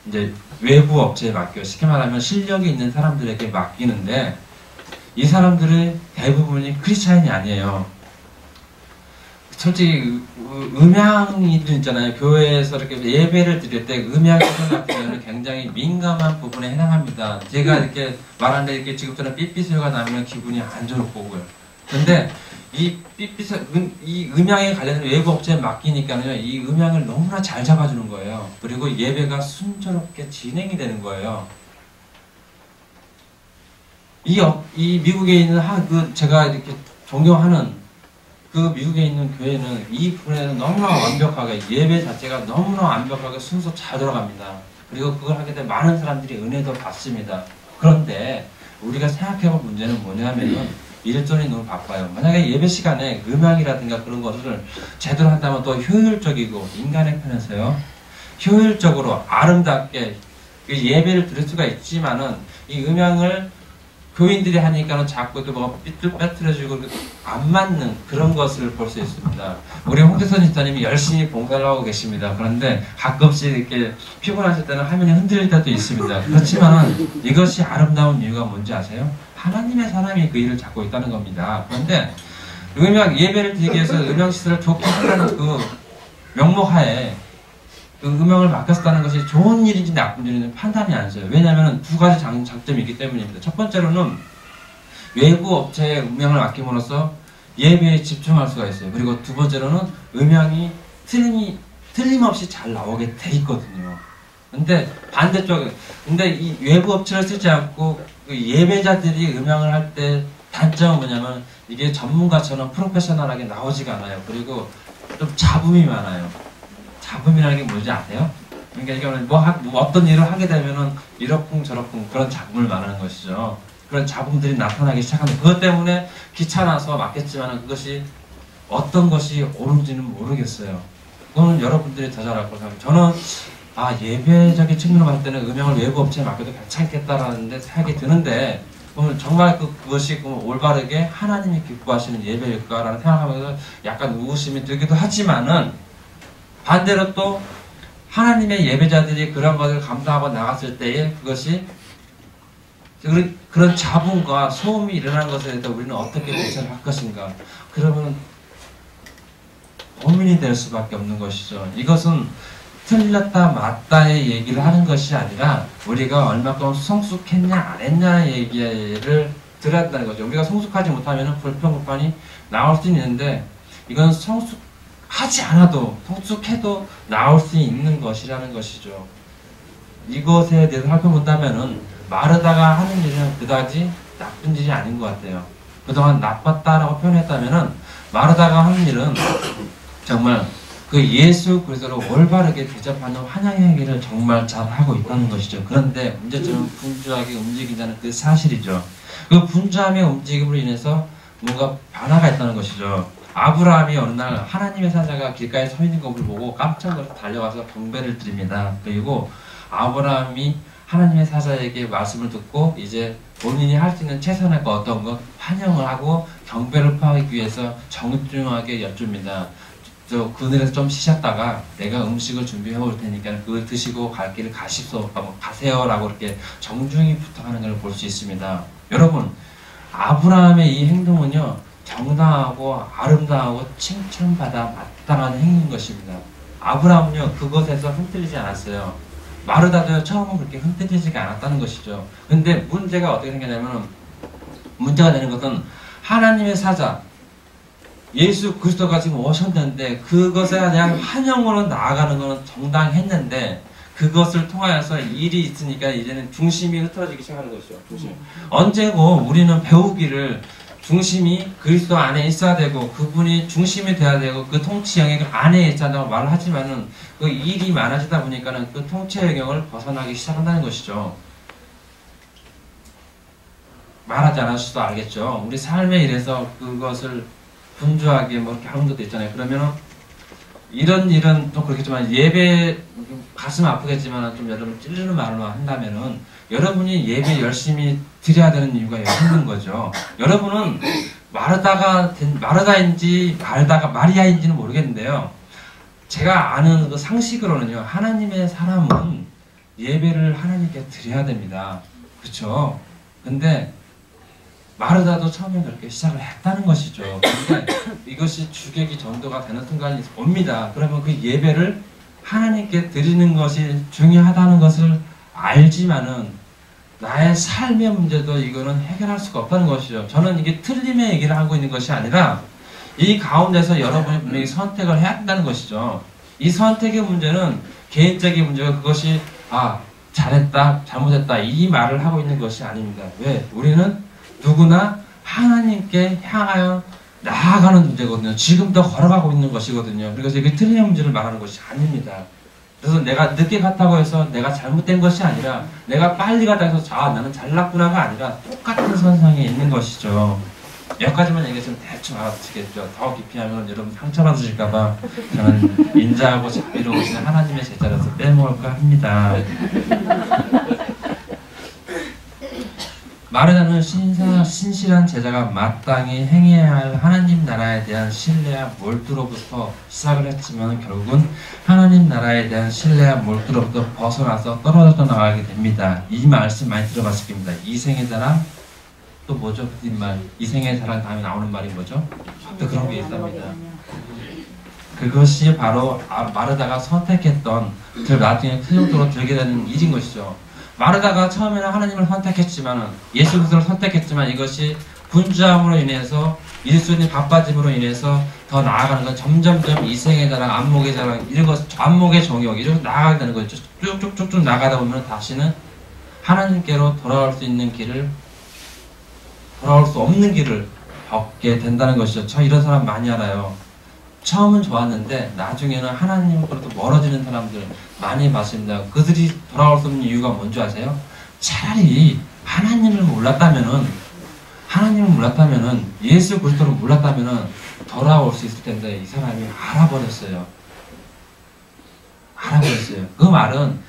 이제 외부 업체에 맡겨요. 쉽게 말하면 실력이 있는 사람들에게 맡기는데, 이 사람들의 대부분이 크리스찬이 아니에요. 솔직히 음향이들 있잖아요. 교회에서 이렇게 예배를 드릴 때 음향 시설 같은 경우는 굉장히 민감한 부분에 해당합니다. 제가 이렇게 말하는데 이렇게 지금처럼 삐삐 소리가 나면 기분이 안 좋을 거고요. 근데 이 음향에 관련된 외부 업체에 맡기니까요, 이 음향을 너무나 잘 잡아주는 거예요. 그리고 예배가 순조롭게 진행이 되는 거예요. 이 미국에 있는 제가 이렇게 존경하는 그 미국에 있는 교회는 이 부분에서 너무나 완벽하게, 예배 자체가 너무나 완벽하게 순서 잘 돌아갑니다. 그리고 그걸 하게 되면 많은 사람들이 은혜도 받습니다. 그런데 우리가 생각해볼 문제는 뭐냐면은 일정이 너무 바빠요. 만약에 예배 시간에 음향이라든가 그런 것을 제대로 한다면 또 효율적이고, 인간의 편에서요, 효율적으로 아름답게 예배를 드릴 수가 있지만은 이 음향을 교인들이 하니까는 자꾸 또 뭐가 삐뚤빼뚤해지고 안 맞는 그런 것을 볼 수 있습니다. 우리 홍대선 집사님이 열심히 봉사를 하고 계십니다. 그런데 가끔씩 이렇게 피곤하실 때는 화면이 흔들릴 때도 있습니다. 그렇지만 이것이 아름다운 이유가 뭔지 아세요? 하나님의 사람이 그 일을 잡고 있다는 겁니다. 그런데 예배를 드리기 위해서 음향시설을 좋게 한다는 그 명목하에 그 음향을 맡겼다는 것이 좋은 일인지 나쁜 일인지 판단이 안 서요. 왜냐하면 두 가지 장점이 있기 때문입니다. 첫 번째로는 외부 업체에 음향을 맡김으로써 예배에 집중할 수가 있어요. 그리고 두 번째로는 음향이 틀림없이 잘 나오게 돼 있거든요. 근데 반대쪽에, 근데 이 외부 업체를 쓰지 않고 그 예배자들이 음향을 할 때 단점은 뭐냐면 이게 전문가처럼 프로페셔널하게 나오지가 않아요. 그리고 좀 잡음이 많아요. 잡음이라는 게 뭔지 아세요? 그러니까 이거는 뭐 어떤 일을 하게 되면은 이러쿵 저러쿵 그런 잡음을 말하는 것이죠. 그런 잡음들이 나타나기 시작합니다. 그것 때문에 귀찮아서 맡겼지만 그것이 어떤 것이 옳은지는 모르겠어요. 그거는 여러분들이 더 잘 알 거라고 생각합니다. 저는 예배적인 측면으로 봤을 때는 음향을 외부 업체에 맡겨도 괜찮겠다라는 생각이 드는데 그러면 정말 그것이 올바르게 하나님이 기뻐하시는 예배일까라는 생각하면서 약간 의구심이 들기도 하지만은 반대로 또 하나님의 예배자들이 그런 것을 감당하고 나갔을 때에 그것이 그런 잡음과 소음이 일어나는 것에 대해서 우리는 어떻게 대처를 할 것인가. 그러면 고민이 될 수밖에 없는 것이죠. 이것은 틀렸다 맞다의 얘기를 하는 것이 아니라 우리가 얼마큼 성숙했냐 안 했냐의 얘기를 들어야 한다는 거죠. 우리가 성숙하지 못하면 불평불만이 나올 수 있는데 이건 성숙하지 않아도 성숙해도 나올 수 있는 것이라는 것이죠. 이것에 대해서 살펴본다면은 마르다가 하는 일은 그다지 나쁜 일이 아닌 것 같아요. 그동안 나빴다라고 표현했다면은 마르다가 하는 일은 정말 그 예수 그리스도를 올바르게 대접하는 환영의 행위를 정말 잘 하고 있다는 것이죠. 그런데 문제점은 분주하게 움직인다는 그 사실이죠. 그 분주함의 움직임으로 인해서 뭔가 변화가 있다는 것이죠. 아브라함이 어느 날 하나님의 사자가 길가에 서 있는 것을 보고 깜짝 놀라서 달려가서 경배를 드립니다. 그리고 아브라함이 하나님의 사자에게 말씀을 듣고 이제 본인이 할 수 있는 최선의 것 어떤 것 환영을 하고 경배를 표하기 위해서 정중하게 여쭙니다. 그늘에서 좀 쉬셨다가 내가 음식을 준비해 올 테니까 그걸 드시고 갈 길을 가세요라고 이렇게 정중히 부탁하는 걸 볼 수 있습니다. 여러분, 아브라함의 이 행동은요 정당하고 아름다우고 칭찬받아 마땅한 행위인 것입니다. 아브라함은요 그것에서 흔들리지 않았어요. 마르다도 처음은 그렇게 흔들리지가 않았다는 것이죠. 근데 문제가 어떻게 생겼냐면 문제가 되는 것은 하나님의 사자 예수 그리스도가 지금 오셨는데 그것에 대한 환영으로 나아가는 것은 정당했는데 그것을 통하여서 일이 있으니까 이제는 중심이 흐트러지기 시작하는 것이죠. 중심. 언제고 우리는 배우기를 중심이 그리스도 안에 있어야 되고 그분이 중심이 돼야 되고 그 통치 영역 안에 있어야 된다고 말을 하지만은 그 일이 많아지다 보니까는 그 통치 영역을 벗어나기 시작한다는 것이죠. 말하지 않았어도 알겠죠. 우리 삶에 이래서 그것을 분주하게 뭐 이렇게 하는 것도 있잖아요. 그러면은 이런 일은 또 그렇겠지만 예배 가슴 아프겠지만 좀 여러분 찔르는 말로 한다면은 여러분이 예배 열심히 드려야 되는 이유가 있는 거죠. 여러분은 마르다인지 마리아인지는 모르겠는데요. 제가 아는 그 상식으로는요. 하나님의 사람은 예배를 하나님께 드려야 됩니다. 그렇죠? 근데 마르다도 처음에 그렇게 시작을 했다는 것이죠. 근데 이것이 주객이 전도가 되는 순간이 옵니다. 그러면 그 예배를 하나님께 드리는 것이 중요하다는 것을 알지만은 나의 삶의 문제도 이거는 해결할 수가 없다는 것이죠. 저는 이게 틀림의 얘기를 하고 있는 것이 아니라 이 가운데서 여러분이 분명히 선택을 해야 한다는 것이죠. 이 선택의 문제는 개인적인 문제가 그것이 잘했다, 잘못했다 이 말을 하고 있는 것이 아닙니다. 왜? 우리는 누구나 하나님께 향하여 나아가는 문제거든요. 지금도 걸어가고 있는 것이거든요. 그래서 이게 틀린 문제를 말하는 것이 아닙니다. 그래서 내가 늦게 갔다고 해서 내가 잘못된 것이 아니라 내가 빨리 갔다고 해서 나는 잘났구나가 아니라 똑같은 선상에 있는 것이죠. 여기까지만 얘기했으면 대충 알아듣시겠죠. 더 깊이 하면 여러분 상처받으실까봐 저는 인자하고 자비로우신 하나님의 제자로서 빼먹을까 합니다. 마르다는 신실한 제자가 마땅히 행해야 할 하나님 나라에 대한 신뢰와 몰두로부터 시작을 했지만 결국은 하나님 나라에 대한 신뢰와 몰두로부터 벗어나서 떨어져 나가게 됩니다. 이 말씀 많이 들어봤을 겁니다. 이생에다랑 또 뭐죠? 그 말 이생의 사랑 다음에 나오는 말이 뭐죠? 또 그런 게 있답니다. 그것이 바로 마르다가 선택했던 그 나중에 큰 용도로 들게 되는 일인 것이죠. 마르다가 처음에는 하나님을 선택했지만 예수 그리스도를 선택했지만 이것이 분주함으로 인해서 일순위 바빠짐으로 인해서 더 나아가는 건 점점점 이생의 자랑, 안목의 자랑 이런 것, 안목의 정욕 이런 거 나아가게 되는 거죠. 쭉쭉쭉쭉 나가다 보면 다시는 하나님께로 돌아올 수 있는 길을 돌아올 수 없는 길을 걷게 된다는 것이죠. 저 이런 사람 많이 알아요. 처음은 좋았는데 나중에는 하나님으로부터 멀어지는 사람들 많이 봤습니다. 그들이 돌아올 수 없는 이유가 뭔지 아세요? 차라리 하나님을 몰랐다면은 예수 그리스도를 몰랐다면은 돌아올 수 있을 텐데 이 사람이 알아버렸어요. 그 말은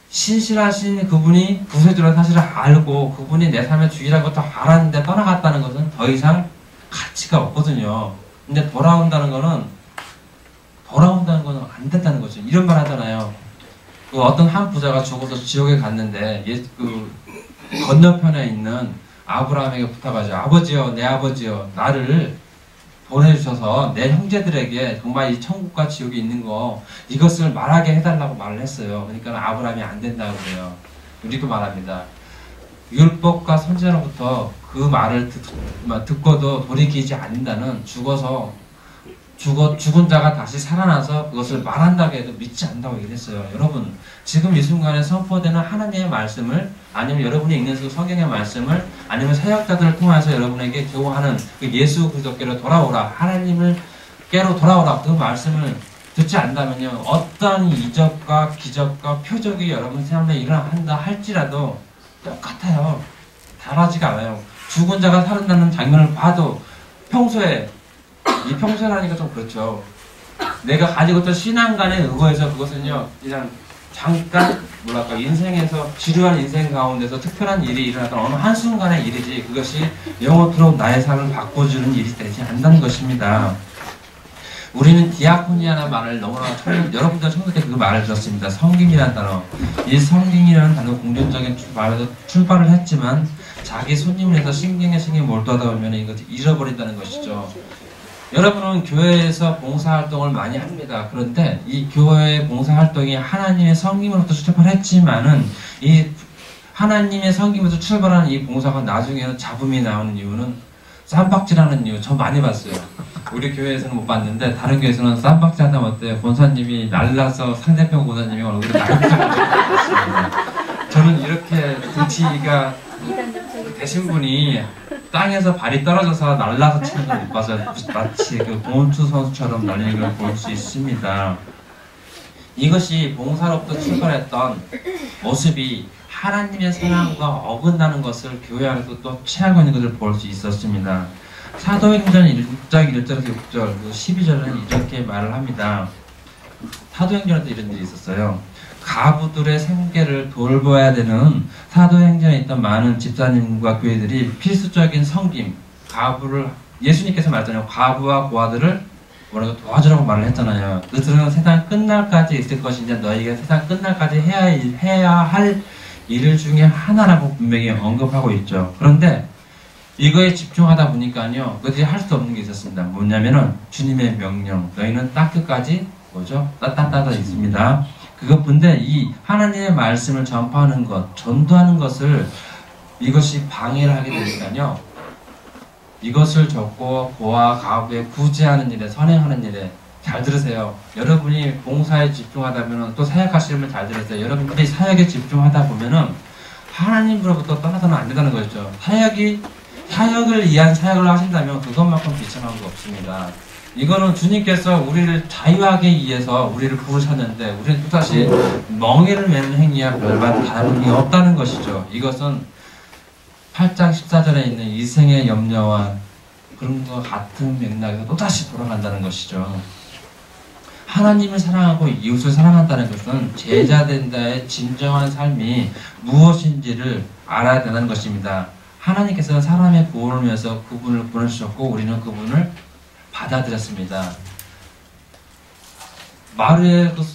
신실하신 그분이 구세주라는 사실을 알고 그분이 내 삶의 주인이라는 것도 알았는데 떠나갔다는 것은 더 이상 가치가 없거든요. 근데 돌아온다는 거는 안 된다는 거죠. 이런 말 하잖아요. 그 어떤 한 부자가 죽어서 지옥에 갔는데 그 건너편에 있는 아브라함에게 부탁하죠. 아버지요, 내 아버지요, 나를 보내주셔서 내 형제들에게 정말 이 천국과 지옥이 있는 거 이것을 말하게 해달라고 말을 했어요. 그러니까 아브라함이 안 된다고 그래요. 우리도 말합니다. 율법과 선지자로부터 그 말을 듣고도 돌이키지 않는다는 죽은 자가 다시 살아나서 그것을 말한다고 해도 믿지 않는다고 얘기했어요. 여러분, 지금 이 순간에 선포되는 하나님의 말씀을 아니면 여러분이 읽는 성경의 말씀을 아니면 사역자들을 통해서 여러분에게 교화하는 그 예수 그리스도께로 돌아오라, 하나님을 깨로 돌아오라 그 말씀을 듣지 않는다면요, 어떤 이적과 기적과 표적이 여러분 삶에 일어난다 할지라도 똑같아요. 다르지가 않아요. 죽은 자가 살아나는 장면을 봐도 평소라니까 좀 그렇죠. 내가 가지고 있던 신앙관에 의거해서 그것은요, 그냥 잠깐, 인생에서, 지루한 인생 가운데서 특별한 일이 일어났던 어느 한순간의 일이지, 그것이 영원토록 나의 삶을 바꿔주는 일이 되지 않는다는 것입니다. 우리는 디아코니아라는 말을 너무나 여러분들 청소 때 그 말을 들었습니다. 성김이라는 단어. 이 성김이라는 단어 공존적인 말에서 출발을 했지만 자기 손님을 해서 신경에 몰두하다 보면 이것을 잃어버린다는 것이죠. 여러분은 교회에서 봉사활동을 많이 합니다. 그런데 이 교회의 봉사활동이 하나님의 성김으로부터 출발했지만은 이 하나님의 성김에서 출발하는 이 봉사가 나중에는 잡음이 나오는 이유는 쌈박질하는 이유 저 많이 봤어요. 우리 교회에서는 못 봤는데 다른 교회에서는 쌈박질 하다 못해 권사님이 날라서 상대편 권사님이 얼굴에 날리는 걸 봤습니다. 저는 이렇게 등치가 되신 분이 땅에서 발이 떨어져서 날라서 치는 걸 못 봐서 마치 그 봉투 선수처럼 날리는 걸 볼 수 있습니다. 이것이 봉사로부터 출발했던 모습이 하나님의 사랑과 어긋나는 것을 교회 안에서 또 취하고 있는 것을 볼 수 있었습니다. 사도행전 1장 1절에서 6절, 12절은 이렇게 말을 합니다. 사도행전에도 이런 일이 있었어요. 가부들의 생계를 돌봐야 되는 사도행전에 있던 많은 집사님과 교회들이 필수적인 섬김, 가부를 예수님께서 말했잖아요. 가부와 고아들을 도와주라고 말을 했잖아요. 그들은 세상 끝날까지 있을 것인데 너희가 세상 끝날까지 해야 할 일 중에 하나라고 분명히 언급하고 있죠. 그런데 이거에 집중하다 보니까요, 그들이 할 수 없는 게 있었습니다. 뭐냐면은 주님의 명령, 너희는 딱 끝까지 따따따따 있습니다. 그것뿐인데 이 하나님의 말씀을 전파하는 것, 전도하는 것을 이것이 방해를 하게 되니까요, 이것을 적고 고아 가부에 구제하는 일에, 선행하는 일에, 잘 들으세요. 여러분이 봉사에 집중하다면 또 사역하시려면 잘 들으세요. 여러분들이 사역에 집중하다 보면은 하나님으로부터 떠나서는 안 된다는 거죠. 사역을 위한 사역을 하신다면 그것만큼 비참한 거 없습니다. 이거는 주님께서 우리를 자유하게 위해서 우리를 부르셨는데 우리는 또다시 멍에를 매는 행위와 별반 다른 게 없다는 것이죠. 이것은 8장 14절에 있는 이생의 염려와 그런 것 같은 맥락에서 또다시 돌아간다는 것이죠. 하나님을 사랑하고 이웃을 사랑한다는 것은 제자된다의 진정한 삶이 무엇인지를 알아야 된다는 것입니다. 하나님께서는 사람의 구원을 위해서 그분을 보내주셨고 우리는 그분을 받아들였습니다. 마루의 그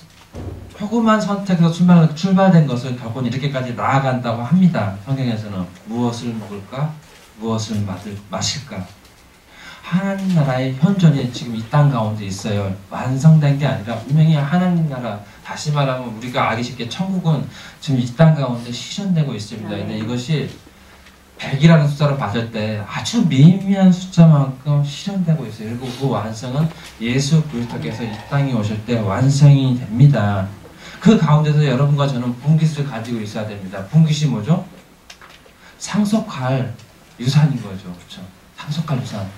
조그만 선택에서 출발된 것을 결국은 이렇게까지 나아간다고 합니다. 성경에서는 무엇을 먹을까? 무엇을 마실까? 하나님 나라의 현존이 지금 이 땅 가운데 있어요. 완성된 게 아니라 분명히 하나님 나라, 다시 말하면 우리가 알기 쉽게 천국은 지금 이 땅 가운데 실현되고 있습니다. 근데 이것이 100이라는 숫자로 봤을 때 아주 미미한 숫자만큼 실현되고 있어요. 그리고 그 완성은 예수 그리스도께서 이 땅에 오실 때 완성이 됩니다. 그 가운데서 여러분과 저는 분깃을 가지고 있어야 됩니다. 분깃이 뭐죠? 상속할 유산인 거죠. 그렇죠? 상속할 유산.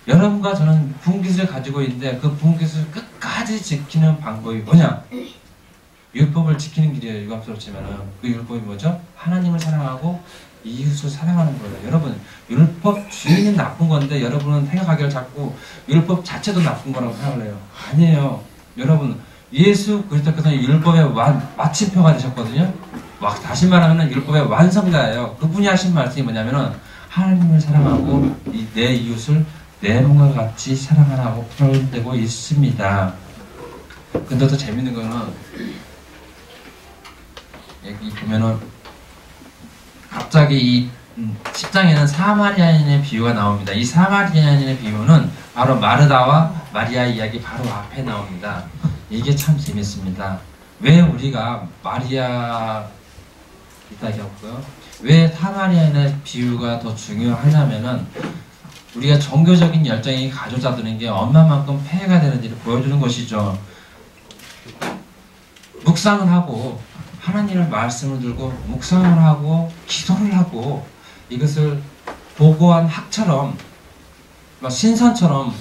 여러분과 저는 분깃을 가지고 있는데 그 분깃을 끝까지 지키는 방법이 뭐냐? 율법을 지키는 길이에요. 유감스럽지만 그 율법이 뭐죠? 하나님을 사랑하고 이웃을 사랑하는 거예요. 여러분, 율법 주인은 나쁜 건데 여러분은 생각하기를 자꾸 율법 자체도 나쁜 거라고 생각을 해요. 아니에요. 여러분, 예수 그리스도께서는 율법의 마침표가 되셨거든요. 다시 말하면 율법의 완성자예요. 그분이 하신 말씀이 뭐냐면은 하나님을 사랑하고 내 이웃을 내 몸과 같이 사랑하라고 표현되고 있습니다. 근데 더 재밌는 거는 여기 보면은 갑자기 이 10장에는 사마리아인의 비유가 나옵니다. 이 사마리아인의 비유는 바로 마르다와 마리아 이야기 바로 앞에 나옵니다. 이게 참 재밌습니다. 왜 우리가 마리아 이따기였고요. 왜 사마리아인의 비유가 더 중요하냐면은 우리가 종교적인 열정이 가져다드는 게 얼마만큼 폐해가 되는지를 보여주는 것이죠. 묵상을 하고 하나님의 말씀을 들고 묵상을 하고 기도를 하고 이것을 보고한 학처럼 신선처럼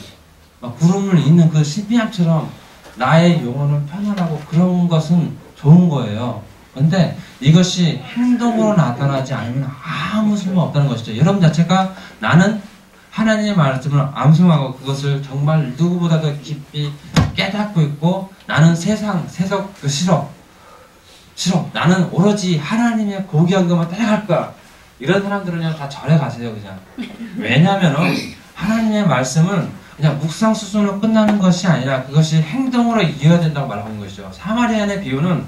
구름을 잇는 그 신비함처럼 나의 영혼을 편안하고 그런 것은 좋은 거예요. 그런데 이것이 행동으로 나타나지 않으면 아무 쓸모 없다는 것이죠. 여러분 자체가 나는 하나님의 말씀을 암송하고 그것을 정말 누구보다도 깊이 깨닫고 있고 나는 세속 싫어. 나는 오로지 하나님의 고귀한 것만 따라갈 거야. 이런 사람들은요 다 절에 가세요 그냥. 왜냐하면은 하나님의 말씀은 그냥 묵상 수준으로 끝나는 것이 아니라 그것이 행동으로 이어야 된다고 말하는 것이죠. 사마리아인의 비유는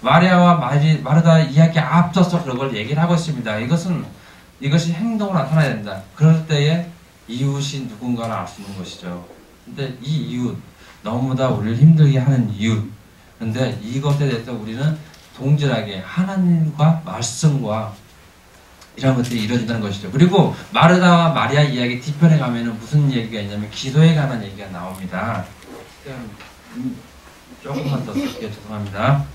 마리아와 마르다 이야기 앞서서 그런 걸 얘기를 하고 있습니다. 이것이 행동으로 나타나야 된다. 그럴 때에 이웃이 누군가를 알 수 있는 것이죠. 근데 이 이웃, 너무나 우리를 힘들게 하는 이웃. 근데 이것에 대해서 우리는 동질하게 하나님과 말씀과 이런 것들이 이루어진다는 것이죠. 그리고 마르다와 마리아 이야기 뒤편에 가면은 무슨 얘기가 있냐면 기도에 관한 얘기가 나옵니다. 조금만 더 쓸게요. 죄송합니다.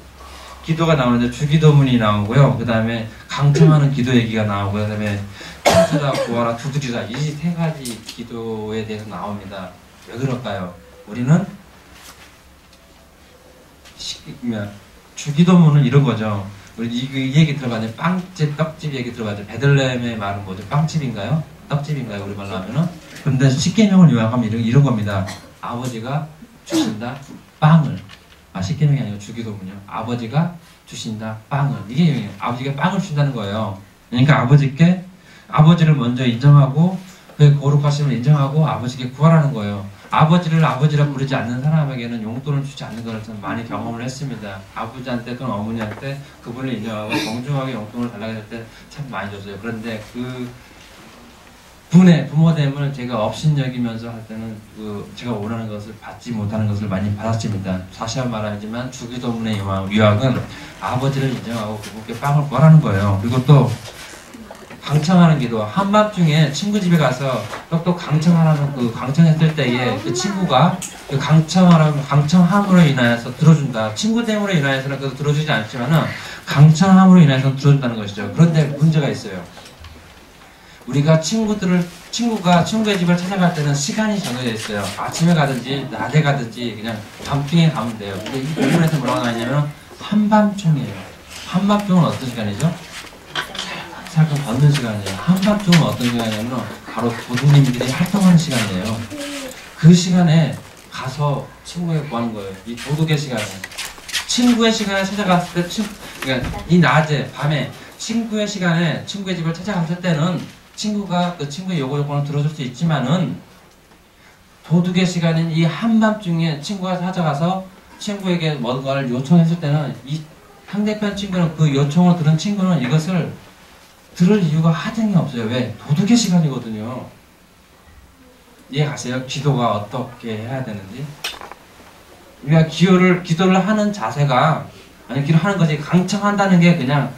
기도가 나오는데 주기도문이 나오고요. 그 다음에 강청하는 기도 얘기가 나오고요. 그 다음에 천주다 구하라 두드리라 이 세 가지 기도에 대해서 나옵니다. 왜 그럴까요? 우리는 주기도문은 이런 거죠. 우리 이 얘기 들어가죠. 빵집, 떡집 얘기 들어가죠. 베들레헴의 말은 뭐죠? 빵집인가요? 떡집인가요? 우리말로 하면은. 근데 십계명을 요약하면 이런 겁니다. 아버지가 주신다 빵을. 십계명이 아니고 주기도문이요. 아버지가 주신다 빵을. 이게 유명해요. 아버지가 빵을 준다는 거예요. 그러니까 아버지를 먼저 인정하고 그의 거룩하심을 인정하고 아버지께 구하라는 거예요. 아버지를 아버지라 부르지 않는 사람에게는 용돈을 주지 않는 것을 저는 많이 경험을 했습니다. 아버지한테 또는 어머니한테 그분을 인정하고 정중하게 용돈을 달라고 할 때 참 많이 줬어요. 그런데 그 부모됨을 제가 업신여기면서 할 때는 제가 원하는 것을 받지 못하는 것을 많이 받았습니다. 다시 한번 말하지만 주기도문의 유학은 아버지를 인정하고 그분께 빵을 구하라는 거예요. 그리고 또 강청하는 기도. 한밤중에 친구 집에 가서 또 강청하라는 강청했을 때에 그 친구가 그 강청함으로 인하여서 들어준다. 친구됨으로 인하여서는 그래도 들어주지 않지만은 강청함으로 인하여서 들어준다는 것이죠. 그런데 문제가 있어요. 우리가 친구가 친구의 집을 찾아갈 때는 시간이 정해져 있어요. 아침에 가든지 낮에 가든지 그냥 밤중에 가면 돼요. 근데 이 부분에서 뭐라고 나왔냐면 한밤중이에요. 한밤중은 어떤 시간이죠? 살금 걷는 시간이에요. 한밤중은 어떤 시간이냐면 바로 도둑님들이 활동하는 시간이에요. 그 시간에 가서 친구에게 구하는 거예요. 이 도둑의 시간에. 친구의 시간에 찾아갔을 때, 그러니까 이 낮에, 밤에 친구의 시간에 친구의 집을 찾아갔을 때는 친구가 그 친구의 요구를 들어줄 수 있지만은 도둑의 시간인 이 한밤중에 친구가 찾아가서 친구에게 뭔가를 요청했을 때는 이 상대편 친구는 그 요청을 들은 친구는 이것을 들을 이유가 하등이 없어요. 왜? 도둑의 시간이거든요. 이해 가세요? 기도가 어떻게 해야 되는지? 우리가 기도를 하는 자세가, 아니, 기도하는 것이 강청한다는 게 그냥,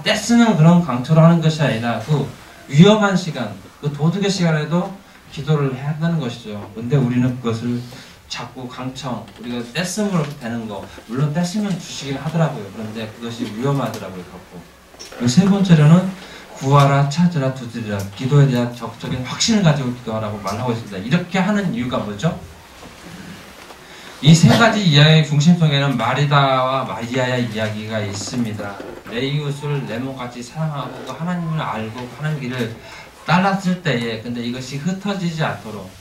떼쓰는 그런 강초를 하는 것이 아니라 그 위험한 시간, 그 도둑의 시간에도 기도를 해야 한다는 것이죠. 근데 우리는 그것을 자꾸 강청, 우리가 떼쓰므로 되는 거, 물론 떼쓰면 주시긴 하더라고요. 그런데 그것이 위험하더라고요, 갖고. 세 번째로는 구하라, 찾으라, 두드리라. 기도에 대한 적극적인 확신을 가지고 기도하라고 말하고 있습니다. 이렇게 하는 이유가 뭐죠? 이 세 가지 이야기의 중심성에는 마리다와 마리아의 이야기가 있습니다. 내 이웃을 내 몸같이 사랑하고 하나님을 알고 하는 길을 따랐을 때에, 근데 이것이 흩어지지 않도록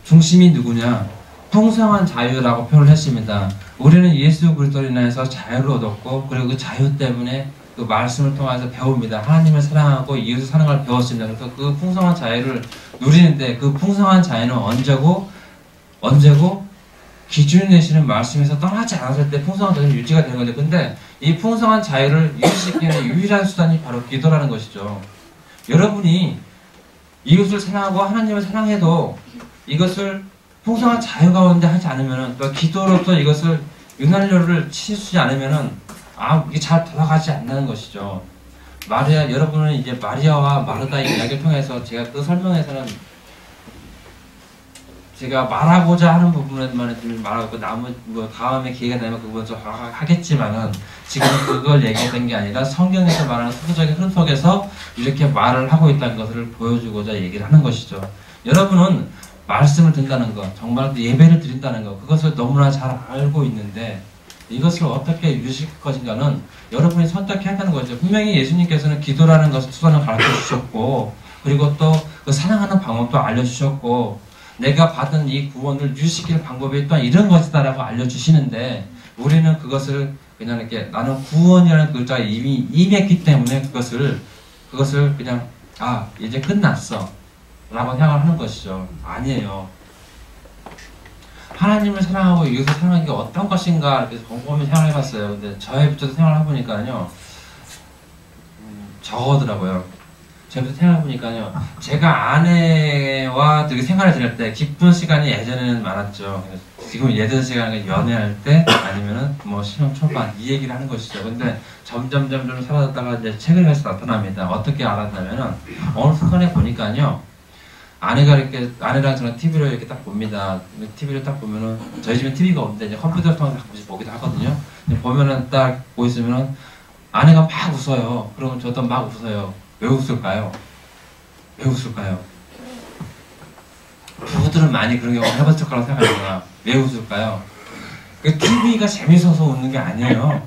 중심이 누구냐? 풍성한 자유라고 표현을 했습니다. 우리는 예수 그리스도로 인해서 자유를 얻었고, 그리고 그 자유 때문에 그 말씀을 통해서 배웁니다. 하나님을 사랑하고 이웃을 사랑하는 걸 배웠습니다. 그래서 그 풍성한 자유를 누리는데, 그 풍성한 자유는 언제고 기준이 되시는 말씀에서 떠나지 않았을 때 풍성한 자유는 유지가 되는 거죠. 근데 이 풍성한 자유를 유지시키는 유일한 수단이 바로 기도라는 것이죠. 여러분이 이웃을 사랑하고 하나님을 사랑해도 이것을 풍성한 자유 가운데 하지 않으면, 또 기도로서 이것을 윤활유를 치수지 않으면 이게 잘 돌아가지 않는 것이죠. 여러분은 이제 마리아와 마르다의 이야기를 통해서 제가 그 설명에서는 제가 말하고자 하는 부분에만 좀 말하고, 다음에 기회가 되면 그 부분 좀 하겠지만은, 지금은 그걸 얘기했던 게 아니라 성경에서 말하는 소설적인 흐름 속에서 이렇게 말을 하고 있다는 것을 보여주고자 얘기를 하는 것이죠. 여러분은 말씀을 듣는다는 것, 정말 예배를 드린다는 것, 그것을 너무나 잘 알고 있는데, 이것을 어떻게 유지할 것인가는 여러분이 선택해야 한다는 거죠. 분명히 예수님께서는 기도라는 것을 수단을 가르쳐 주셨고, 그리고 또 그 사랑하는 방법도 알려주셨고, 내가 받은 이 구원을 유지시킬 방법이 또한 이런 것이다라고 알려주시는데, 우리는 그것을 그냥 이렇게, 나는 구원이라는 글자가 이미 임했기 때문에 그것을 그냥 이제 끝났어 라고 생각을 하는 것이죠. 아니에요. 하나님을 사랑하고 이웃을 사랑하는 게 어떤 것인가 이렇게 곰곰이 생각을 해봤어요. 근데 저에 붙여서 생각을 해보니까요, 저거더라고요. 제가 생각해보니까요, 제가 아내와 되게 생활을 지낼 때 기쁜 시간이 예전에는 많았죠. 지금 예전 시간에 연애할 때 아니면은 신혼 초반 이 얘기를 하는 것이죠. 근데 점점 사라졌다가 이제 최근에 나타납니다. 어떻게 알았냐면은 어느 순간에 보니까요, 아내랑 저는 TV를 이렇게 딱 봅니다. TV를 딱 보면은, 저희 집엔 TV가 없는데 이제 컴퓨터를 통해서 가끔씩 보기도 하거든요. 보면은 딱 보있으면은 아내가 막 웃어요. 그러면 저도 막 웃어요. 왜 웃을까요? 부부들은 많이 그런 경험을 해봤을 거라고 생각합니다. 왜 웃을까요? 그 TV가 재밌어서 웃는 게 아니에요.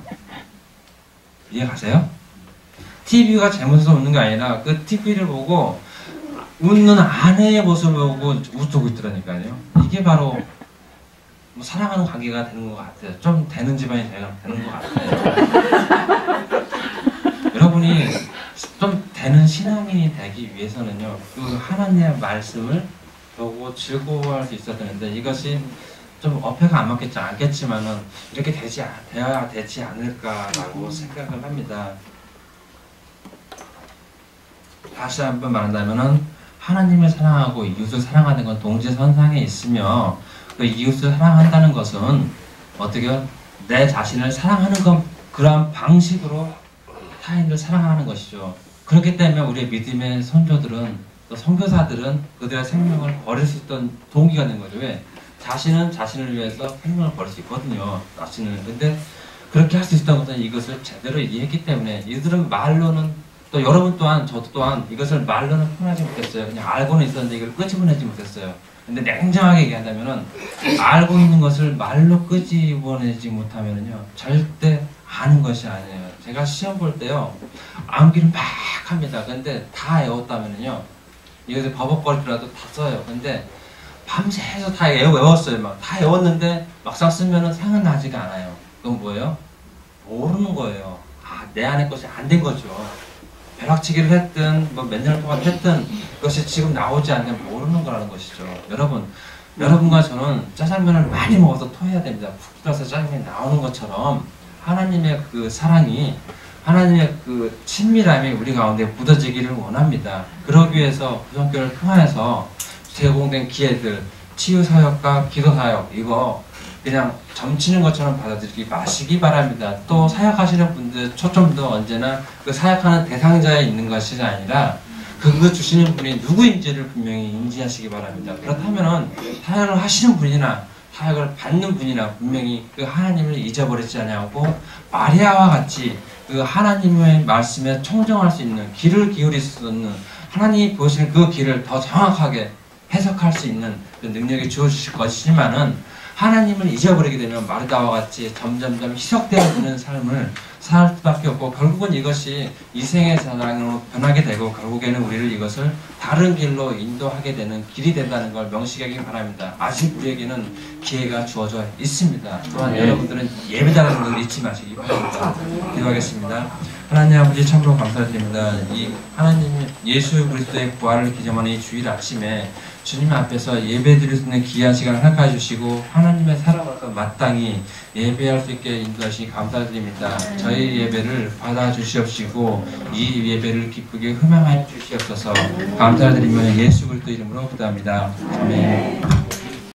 이해 가세요? TV가 재밌어서 웃는 게 아니라 그 TV를 보고 웃는 아내의 모습을 보고 웃고 있더라니까요. 이게 바로 사랑하는 관계가 되는 것 같아요. 좀 되는 집안이 되는 것 같아요. 여러분이 좀 되는 신앙인이 되기 위해서는요, 그 하나님의 말씀을 보고 즐거워할 수 있어야 되는데, 이것이 좀 어폐가 안 맞겠지 않겠지만은 이렇게 되어야 되지 않을까라고 생각을 합니다. 다시 한번 말한다면은, 하나님을 사랑하고 이웃을 사랑하는 건 동지선상에 있으며, 그 이웃을 사랑한다는 것은 어떻게 내 자신을 사랑하는 것, 그러한 방식으로 타인을 사랑하는 것이죠. 그렇기 때문에 우리의 믿음의 선조들은, 또 선교사들은 그들의 생명을 버릴 수 있던 동기가 된 거죠. 왜? 자신은 자신을 위해서 생명을 버릴 수 있거든요. 자신은. 근데 그렇게 할 수 있다는 것은 이것을 제대로 이해했기 때문에, 이들은 말로는, 또 여러분 또한 저도 또한 이것을 말로는 표현하지 못했어요. 그냥 알고는 있었는데 이걸 끄집어내지 못했어요. 근데 냉정하게 얘기한다면은, 알고 있는 것을 말로 끄집어내지 못하면은요, 절대 아는 것이 아니에요. 제가 시험 볼 때요, 암기를 막 합니다. 근데 다 외웠다면은요, 이것을 버벅거리더라도 다 써요. 근데 밤새서 다 외웠어요. 막 다 외웠는데 막상 쓰면은 생각나지가 않아요. 그건 뭐예요? 모르는 거예요. 내 안의 것이 안 된 거죠. 벼락치기를 했든 몇 년 동안 했든 그것이 지금 나오지 않으면 모르는 거라는 것이죠. 여러분과 저는 짜장면을 많이 먹어서 토해야 됩니다. 푹 떠서 짜장면이 나오는 것처럼, 하나님의 그 사랑이 하나님의 그 친밀함이 우리 가운데 묻어지기를 원합니다. 그러기 위해서 구성교를 통해서 제공된 기회들, 치유사역과 기도사역, 이거 그냥 점치는 것처럼 받아들이기 마시기 바랍니다. 또 사역하시는 분들 초점도 언제나 그 사역하는 대상자에 있는 것이 아니라 그거 주시는 분이 누구인지를 분명히 인지하시기 바랍니다. 그렇다면은 사역을 하시는 분이나 사역을 받는 분이나 분명히 그 하나님을 잊어버리지 않냐고 마리아와 같이 그 하나님의 말씀에 청정할 수 있는, 귀를 기울일 수 있는, 하나님이 보시는 그 길을 더 정확하게 해석할 수 있는 그 능력이 주어지실 것이지만은 하나님을 잊어버리게 되면 마르다와 같이 점점점 희석되어지는 삶을 살 수밖에 없고, 결국은 이것이 이생의 사랑으로 변하게 되고 결국에는 우리를 이것을 다른 길로 인도하게 되는 길이 된다는 걸 명심하기 바랍니다. 아직 우리에게는 기회가 주어져 있습니다. 또한 여러분들은 예배자라는 걸 잊지 마시기 바랍니다. 기도하겠습니다. 하나님 아버지, 참으로 감사드립니다. 이 하나님 예수 그리스도의 부활을 기념하는 이 주일 아침에 주님 앞에서 예배드릴 수 있는 귀한 시간을 허락해 주시고 하나님의 사랑으로서 마땅히 예배할 수 있게 인도하시니 감사드립니다. 저희 예배를 받아주시옵시고 이 예배를 기쁘게 흠양하여 주시옵소서. 감사드리며 예수 그리스도 이름으로 기도합니다. 아멘.